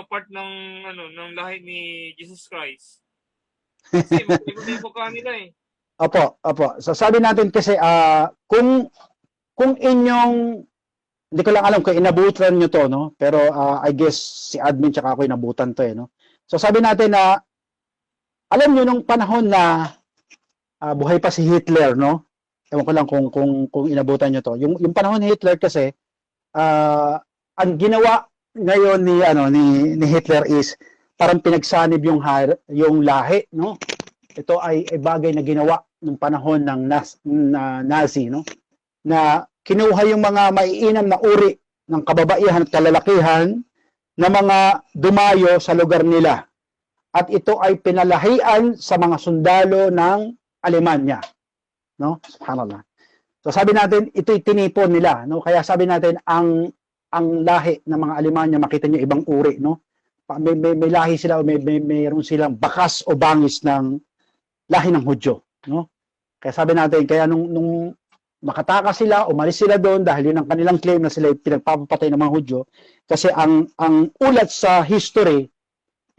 part ng lahi ni Jesus Christ? Kasi iba yung mukha nila eh. Opo. So sabi natin kasi kung inyong, hindi ko lang alam kung inabutan nyo to, no? Pero I guess si admin tsaka ako inabutan to, no? So sabi natin na alam nyo nung panahon na buhay pa si Hitler, no? Ewan ko lang kung inabutan nyo to. Yung panahon ni Hitler kasi, ang ginawa ngayon ni Hitler is parang pinagsanib yung lahi, no? Ito ay bagay na ginawa nung panahon ng Nazi, no? Na kinuha yung mga maiinam na uri ng kababaihan at kalalakihan na mga dumayo sa lugar nila. At ito ay pinalahian sa mga sundalo ng Alemanya, no? Subhanallah. So sabi natin ito'y tinipon nila, no? Kaya sabi natin ang lahi ng mga Alemanya, makita niyo ibang uri, no? May lahi sila o mayroon silang bakas o bangis ng lahi ng Hudyo, no? Kaya sabi natin, kaya nung makatakas sila, umalis sila doon dahil yun ang kanilang claim na sila pinagpapatay ng mga Hudyo, kasi ang ulat sa history,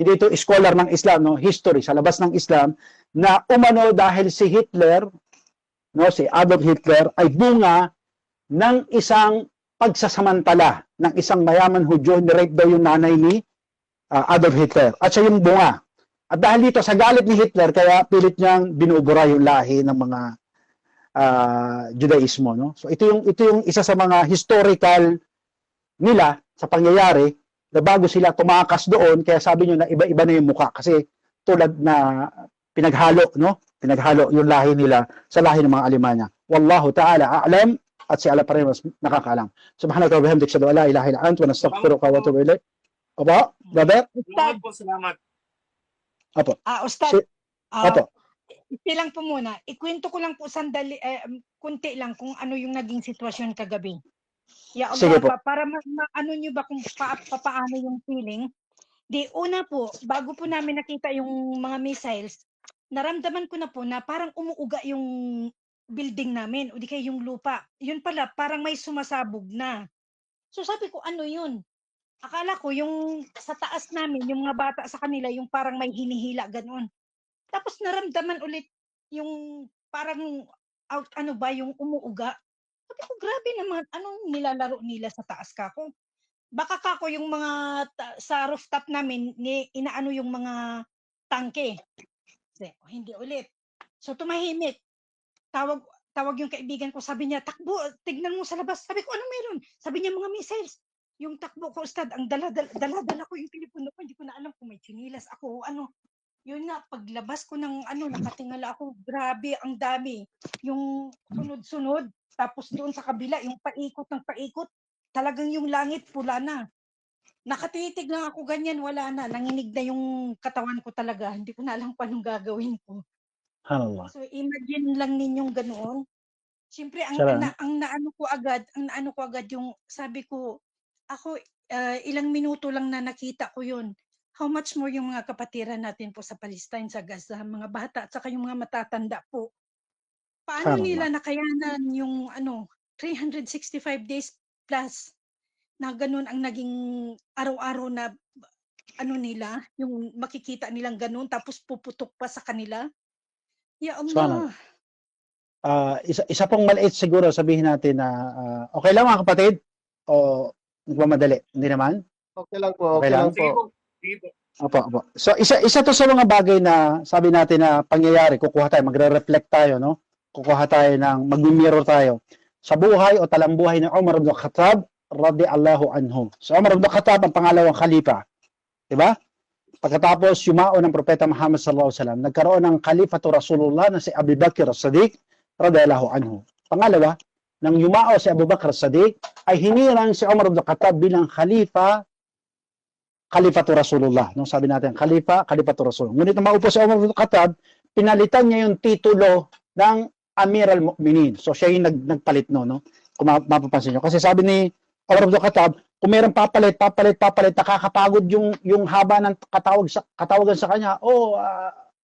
hindi ito scholar ng Islam, no? History sa labas ng Islam, na umano dahil si Hitler, no, si Adolf Hitler ay bunga ng isang pagsasamantala ng isang mayaman Hudyo. Ni-rape daw yung nanay ni Adolf Hitler at siya yung bunga. At dahil dito sa galit ni Hitler, kaya pilit niyang binubura yung lahi ng mga Judaismo, no? So ito yung isa sa mga historical nila sa pangyayari, na bago sila tumakas doon, kaya sabi nyo na iba-iba na yung mukha kasi tulad na pinaghalo, no? Pinaghalo yung lahi nila sa lahi ng mga Alemanya. Wallahu ta'ala a'lam, at si Allah pa rin mas nakakaalam. Subhanaka wa bihamdik, asyhadu an la ilaha illa anta wa nastaghfiruka wa atubu ilaik. Opo, brother? Salamat. Opo. Ustad, Opo. lang po muna. Ikwento ko lang po sandali, kunti lang kung ano yung naging sitwasyon kagabi. Ya Allah, Sige po. para ano nyo ba kung paano yung feeling? Di una po, bago po namin nakita yung mga missiles, naramdaman ko na po na parang umuuga yung building namin o di kaya yung lupa. Yun pala, parang may sumasabog na. So sabi ko, ano yun? Akala ko yung sa taas namin, yung mga bata sa kanila, yung parang may hinihila, ganoon. Tapos naramdaman ulit yung parang yung umuuga. Sabi ko, grabe naman, anong nilalaro nila sa taas kako? Baka kako yung mga sa rooftop namin, inaano yung mga tangke. Hindi ulit. So tumahimik. tawag yung kaibigan ko, sabi niya, takbo, tignan mo sa labas. Sabi ko, ano meron? Sabi niya, mga missiles. Yung takbo ko, Ustad, ang dala-dala ko yung telepono ko, hindi ko na alam kung may chinilas ako o ano. Yun nga, paglabas ko ng nakatingala ako, grabe, ang dami. Yung sunod-sunod, tapos doon sa kabila, yung paikot ng paikot, talagang yung langit pula na. Nakatitig lang ako ganyan, wala na. Nanginig na yung katawan ko talaga. Hindi ko na alam kung anong gagawin ko. Subhanallah. So imagine lang ninyong ganoon. Siyempre ang Sarap. naano ko agad yung sabi ko, ako ilang minuto lang na nakita ko 'yun. How much more yung mga kapatiran natin po sa Palestine, sa Gaza, mga bata at saka yung mga matatanda po. Paano nila nakayanan yung 365 days plus na ganun ang naging araw-araw na nila, yung makikita nilang ganun tapos puputok pa sa kanila. Ya Allah. Isa pong maliit siguro sabihin natin na okay lang mga kapatid o nagmamadali? Hindi naman? Okay lang po. Sige po. Sige po. Opo. So isa to sa mga bagay na sabi natin na pangyayari, kukuha tayo, magre-reflect tayo, no? Kukuha tayo ng magmi-mirror tayo sa buhay o talambuhay ni Umar ibn Khattab radhiyallahu anhu. So Umar ibn Khattab ang pangalawang khalifa. 'Di ba? Pagkatapos yumao ng propeta Muhammad sallallahu alaihi wasallam, nagkaroon ng khalifatu Rasulullah na si Abu Bakr as-Siddiq radhiyallahu anhu. Pangalawa, nang yumao si Abu Bakr as-Siddiq, ay hinirang si Umar ibn Khattab bilang khalifatu Rasulullah. No, sabi natin, khalifatu Rasulullah. Ngunit nang maupo si Umar ibn Khattab, pinalitan niya yung titulo ng Amir al-Mu'minin. So siya yung nagpalit no? Kung mapapansin niyo. Kasi sabi ni Umar ibn Khattab, kung mayroong papalit, nakakapagod yung haba ng katawagan sa kanya.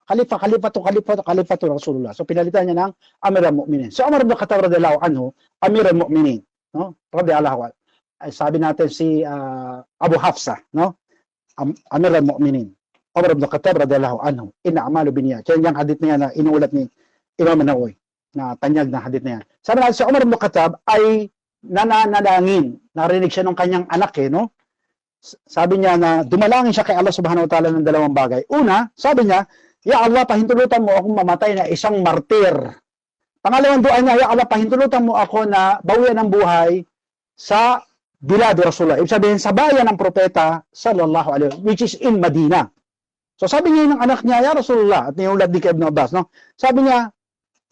Khalifatu Rasulullah. So pinalitan niya ng Amir al-Mu'minin. So Umar ibn Khattab radhiyallahu anhu, Amir al-Mu'minin, no? Radhiyallahu anhu. Sabi natin si Abu Hafsa, no? Amir al-Mu'minin. Umar ibn Khattab radhiyallahu anhu, inna a'malu binniyat. Yan yung hadith na yan na inuulat ni Imam Nawawi, na tanyag na hadith na yan. Sabi natin si Umar ibn Khattab ay nananalangin. Narinig siya ng kanyang anak no? Sabi niya na dumalangin siya kay Allah subhanahu wa ta'ala ng dalawang bagay. Una, sabi niya, Ya Allah, pahintulutan mo akong mamatay na isang martir. Pangalawang dua niya, Ya Allah, pahintulutan mo ako na bawian ng buhay sa bilad Rasulullah. Ibig sabihin, sa bayan ng propeta sallallahu alaihi wasallam, which is in Madina. So sabi niya ng anak niya, Ya Rasulullah, at niyulad ni Ibn Abbas, no? Sabi niya,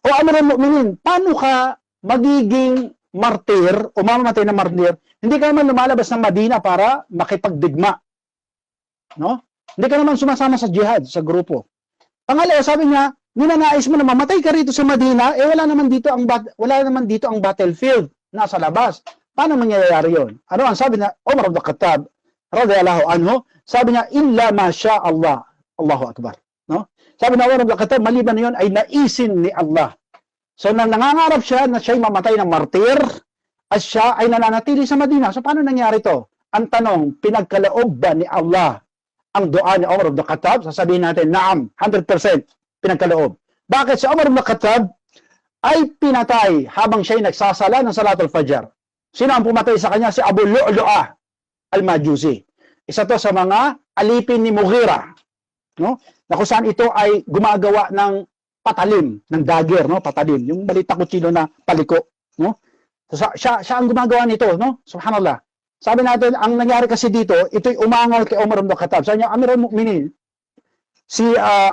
O Amir al-Mu'minin, paano ka magiging martir o mamamatay na martir? Hindi ka naman lumalabas ng Madina para makipagdigma. No? Hindi ka naman sumasama sa jihad, sa grupo. Pangalawa, sabi niya, ninanais mo na mamatay ka rito sa Madina, wala naman dito ang battlefield, nasa labas. Paano mangyayari yon? Ano ang sabi niya? Umar ibn Khattab radhiyallahu anhu, sabi niya, illa ma sha Allah. Allahu Akbar. No? Sabi na Umar ibn Khattab, maliban yon ay naisin ni Allah. So nangangarap siya na siya'y mamatay ng martir at siya ay nananatili sa Madina. So paano nangyari to? Ang tanong, pinagkaloob ba ni Allah ang dua ni Umar ibn Khattab? Sasabihin natin, naam, 100% pinagkaloob. Bakit si Umar ibn Khattab ay pinatay habang siya'y nagsasala ng Salatul Fajr? Sino ang pumatay sa kanya? Si Abu Lu'lu'ah al-Majusi. Isa to sa mga alipin ni Mughira, no? Na kung saan ito ay gumagawa ng patalim, ng dagger, no? Patalim, yung balita kutsilo na paliko, no? So, siya ang gumagawa nito, no? Subhanallah. Sabi natin, ang nangyari kasi dito, ito'y umangal kay Umar ibn Khattab. Sabi niya, Amir al-Mu'minin, si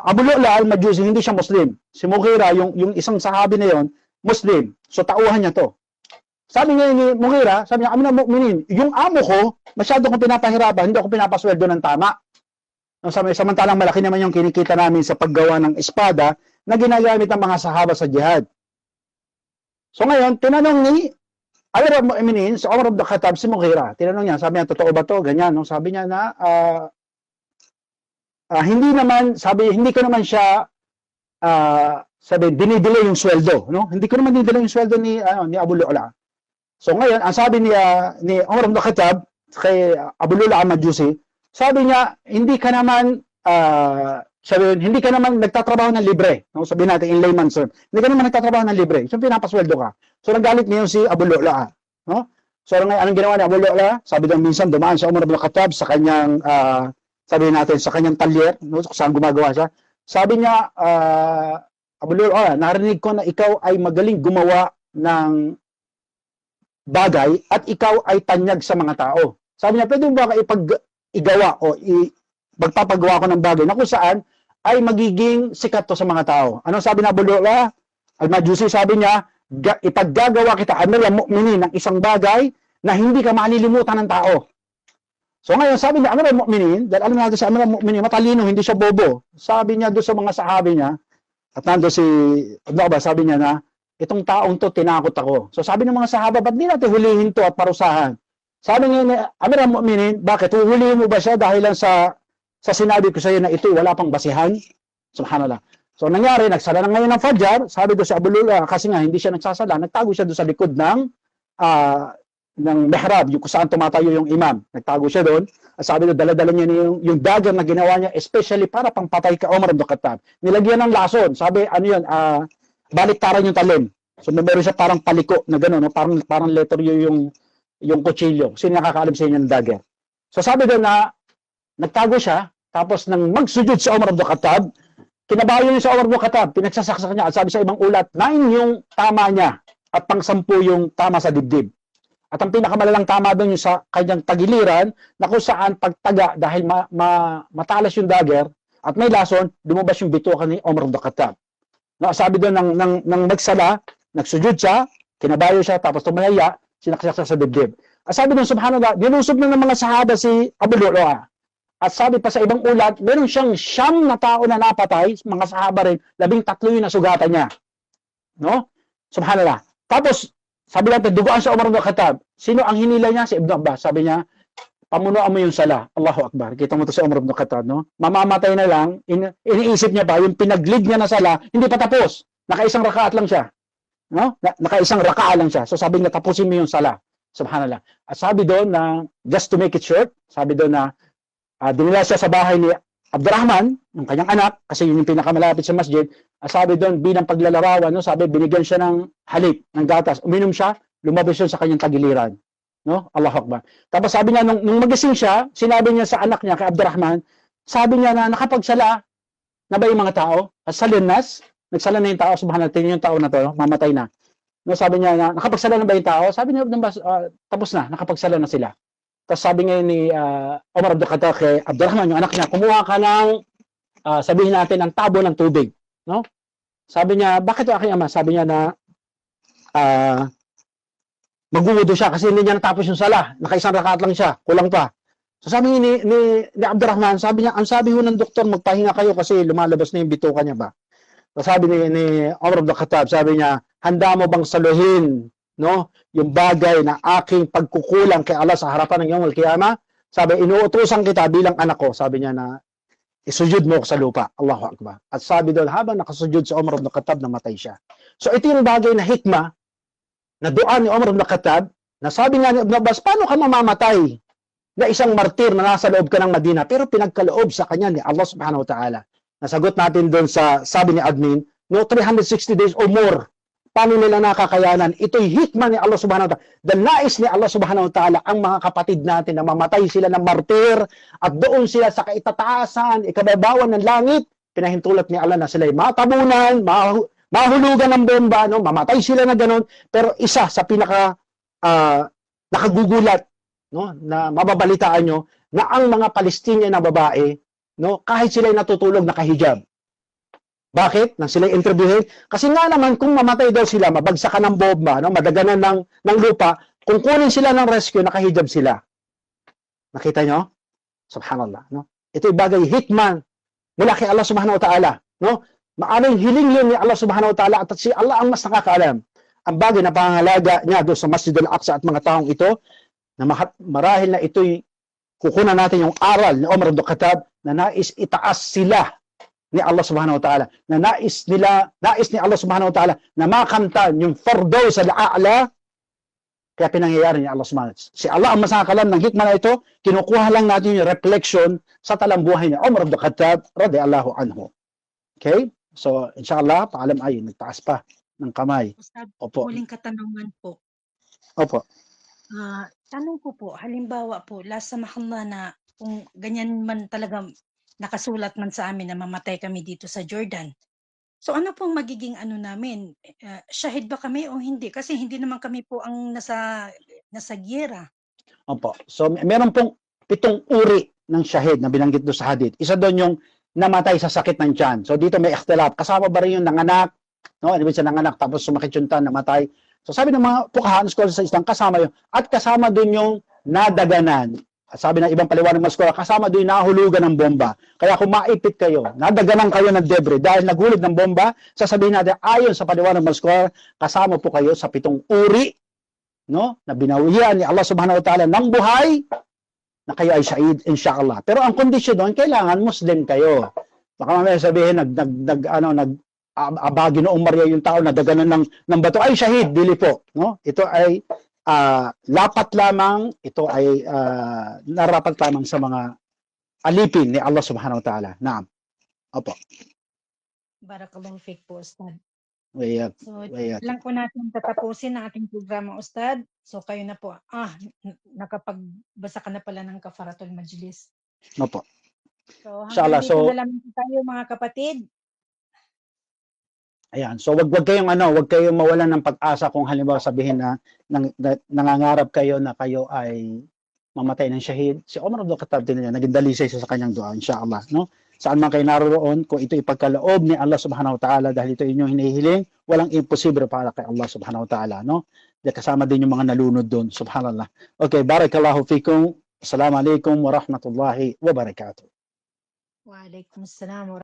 Abu Lu'lu'ah al-Majusi, hindi siya Muslim. Si Mughira, yung isang sahabi na yon, Muslim. So tauhan niya to. Sabi niya ni Mughira, sabi niya, Amir al-Mu'minin, yung amo ko, masyado kong pinapahirapan, hindi ako pinapasweldo ng tama. Samantalang malaki naman yung kinikita namin sa paggawa ng espada na ginagamit ng mga sahaba sa jihad. So ngayon, tinanong ni Amir al-Mu'minin, si Umar ibn Khattab, si Mughira, tinanong niya, sabi niya, totoo ba to? Ganyan, no? Sabi niya na, hindi ko naman siya, dinidelay yung sweldo, no? Hindi ko naman dinidelay yung sweldo ni Abu Lu'lu'ah. So ngayon, ang sabi ni Umar ibn Khattab, kay Abu Lu'lu'ah al-Majusi, sabi niya, hindi ka naman nagtatrabaho ng libre. No? Sabihin natin in layman's term. Hindi ka naman nagtatrabaho ng libre. So pinapasweldo ka. So nagalit niyo si Abu Lu'lu'ah. No? So ngayon, anong ginawa ni Abu Lu'lu'ah? Sabi daw minsan dumaan si Umar ibn Khattab sa kanyang sabihin natin sa kanyang talyer, no? Saan gumagawa siya. Sabi niya, Abu Lulu'a, narinig ko na ikaw ay magaling gumawa ng bagay at ikaw ay tanyag sa mga tao. Sabi niya, pwede mo ba igawa o magpapagawa ko ng bagay na kung saan ay magiging sikat to sa mga tao. Anong sabi na Abu Lulu'a? Al-Majusi, sabi niya, ipaggagawa kita, amiral mu'minin, ng isang bagay na hindi ka malilimutan ng tao. So ngayon, sabi niya, amiral mu'minin, dahil alam natin sa amiral mu'minin, matalino, hindi siya bobo. Sabi niya doon sa mga sahabi niya, at nando si Ibn Abbas, sabi niya na, itong taong to, tinakot ako. So sabi ng mga sahaba, ba't di natin hulihin to at parusahan? Sabi niya, amiral mu'minin, bakit? Huhulihin mo ba siya dahil lang sa sinabi ko sa iyo na ito, wala pang basihan? Subhanallah. So nangyari, nagsala na ngayon ng Fajr, sabi doon si Abu Lulu'a, kasi nga hindi siya nagsasala, nagtago siya doon sa likod ng mihrab, yung kung saan tumatayo yung imam. Nagtago siya doon. At sabi doon, dala-dala niya yung dagger na ginawa niya, especially para pangpatay ka Umar ibn Khattab. Nilagyan ng lason. Sabi, ano yun, baliktaran yung talim. So meron siya parang paliko na gano'n, no? parang letter yung kutsilyo. Sino nakakaalam sa inyo ng dagger? So sabi doon na, nagtago siya, tapos nang magsujud si Umar ibn Khattab, kinabayo niya sa Umar ibn Khattab, pinagsasaksak niya, at sabi sa ibang ulat, 9 yung tama niya, at pang-10 yung tama sa dibdib. At ang pinakamalalang tama doon yung sa kanyang tagiliran, na kung saan pagtaga, dahil matalas yung dagger, at may lason, lumabas yung bituka ni Umar ibn Khattab. No, sabi doon, nang nagsala, nagsujud siya, kinabayo siya, tapos tumalaya, sinaksak sa dibdib. At sabi doon, subhanallah, nilusob na ng mga sahaba si Abu Lulu'a. At sabi pa sa ibang ulat, meron siyang 9 na tao na napatay, mga sahaba rin, 13 yung nasugatan niya. No? Subhanallah. Tapos, sabi natin, duguan sa Umar ibn Khattab. Sino ang hinila niya? Si Ibn Abbas. Sabi niya, pamunuan mo yung sala. Allahu Akbar. Kita mo to sa Umar ibn Khattab, no? Mamamatay na lang, iniisip niya pa, yung pinag-lead niya na sala, hindi pa tapos. Nakaisang rakaat lang siya. No? Nakaisang rakaat lang siya. So sabi niya, tapusin mo yung sala. Subhanallah. At sabi doon na, just to make it short, sabi doon na, dinila siya sa bahay ni Abdurrahman, yung kanyang anak, kasi yun yung pinakamalapit sa masjid. Sabi doon, bilang paglalarawan, no, sabi, binigyan siya ng halik, ng gatas. Uminom siya, lumabas siya sa kanyang tagiliran. No? Allahu Akbar. Tapos sabi niya, nung magising siya, sinabi niya sa anak niya, kay Abdurrahman, sabi niya na nakapagsala na ba yung mga tao? At sa linnas, nagsala na yung tao, subhanallah, yung tao na to, mamatay na. No, sabi niya na, nakapagsala na ba yung tao? Sabi niya, tapos na, nakapagsala na sila. Tapos sabi ngayon ni Umar ibn Khattab kay Abdurrahman, yung anak niya, kumuha ka ng, sabihin natin, ng tabo ng tubig. No? Sabi niya, bakit yung aking ama? Sabi niya na, magwuwudo siya kasi hindi niya natapos yung sala. Nakaisang rakaat lang siya, kulang pa. So sabi ni Abdurrahman, sabi niya, ang sabi ho ng doktor, magpahinga kayo kasi lumalabas na yung bituka niya ba? So sabi ni Umar ibn Khattab, sabi niya, handa mo bang saluhin, no, yung bagay na aking pagkukulang kay Allah sa harapan ng Yawm al-Qiyamah? Sabi, inuutusan kita bilang anak ko. Sabi niya na, isujud mo sa lupa. Allahu Akbar. At sabi doon, habang nakasujud si Umar ibn Khattab, namatay siya. So ito yung bagay na hikmah, na dua ni Umar ibn Khattab, na sabi nga ni Ibn Abbas, paano ka mamamatay na isang martir na nasa loob ka ng Madina, pero pinagkaloob sa kanya ni Allah subhanahu wa ta'ala? Nasagot natin doon sa, sabi ni admin, no, 360 days or more. Paano nila nakakayanan? Ito'y hikmah ni Allah subhanahu wa ta'ala. Dahil nais ni Allah subhanahu wa ta'ala ang mga kapatid natin na mamatay sila ng martir at doon sila sa kaitataasan, ikababawan ng langit, pinahintulot ni Allah na sila'y matabunan, mahulugan ng bomba, no? Mamatay sila na gano'n. Pero isa sa pinaka nakagugulat, no, na mababalitaan nyo, na ang mga Palestinian na babae, no, kahit sila'y natutulog nakahijab. Bakit? Nang sila interviewin? Kasi nga naman, kung mamatay daw sila, mabagsakan ng bomba, no? Madaganan ng lupa, kung kunin sila ng rescue, nakahijab sila. Nakita nyo? Subhanallah. No? Ito'y bagay hikman mula kay Allah subhanahu wa ta'ala. No? Maaring hiling yun ni Allah subhanahu wa ta'ala at si Allah ang mas nakakaalam. Ang bagay na pangangalaga niya doon sa Masjid al-Aqsa at mga taong ito, na marahil na ito'y kukunan natin yung aral ni Umar ibn Khattab na nais itaas sila ni Allah subhanahu wa ta'ala, na nais ni Allah subhanahu wa ta'ala na makamtan yung Firdaus al-A'la, kaya pinangyayari ni Allah subhanahu wa ta'ala. Si Allah ang masakalam ng hikmah na ito, kinukuha lang natin yung reflection sa talambuhay ni Umar ibn Khattab radhiyallahu anhu. Okay? So, inshallah, paalam ay, nagtaas pa ng kamay. Opo. Huling katanungan po. Opo. Tanong ko po, halimbawa po, la samahallah na kung ganyan man talaga nakasulat man sa amin na mamatay kami dito sa Jordan. So ano pong magiging ano namin? Shahid ba kami o hindi? Kasi hindi naman kami po ang nasa giyera. Opo. So meron pong 7 uri ng shahid na binanggit doon sa hadith. Isa doon yung namatay sa sakit ng tiyan. So dito may ikhtilaf. Kasama ba rin yung nanganak? No, ibig sabihin nanganak tapos sumakit yung tiyan, namatay. So sabi ng mga fuqaha scholars sa Islam, kasama yun. At kasama doon yung nadaganan. Sabi ng ibang paliwanag ng scholar, kasama doon yung nahulugan ng bomba. Kaya kung maipit kayo, nadaganan kayo ng debris dahil naghulog ng bomba, sasabihin natin, ayon sa paliwanag ng scholar, kasama po kayo sa 7 uri, no, na binawihan ni Allah subhanahu wa ta'ala ng buhay, na kayo ay shahid, inshallah. Pero ang kondisyon doon, kailangan Muslim kayo. Baka mamaya sabihin, abagi noong Maria yung tao na daganan ng bato, ay shahid, dili po. No? Ito ay lapat lamang, ito ay narapat lamang sa mga alipin ni Allah subhanahu wa ta'ala. Naam. Opo. Barakallahu fiik po, Ustad. Wayat. So, Wayat. lang po natin tatapusin ang ating programa, Ustad. So, kayo na po. Nakapagbasa ka na pala ng Kafaratul Majlis. Opo. So, Inshallah, hanggang dito so- na lang tayo, mga kapatid. Ayan. So wag kayong mawalan ng pag-asa kung halimbawa sabihin na nangangarap kayo na kayo ay mamatay ng shahid. Si Umar Abdul Khattab din niya, naging dalisay sa kanyang dua, inshallah, no? Saan man kayo naroon, kung ito ipagkaloob ni Allah subhanahu wa ta'ala dahil ito inyong hinihiling, walang imposible para kay Allah subhanahu wa ta'ala, no? Dahil kasama din yung mga nalunod doon, subhanallah. Okay, barakallahu fikum. Assalamualaikum warahmatullahi wabarakatuh. Waalaikumsalam.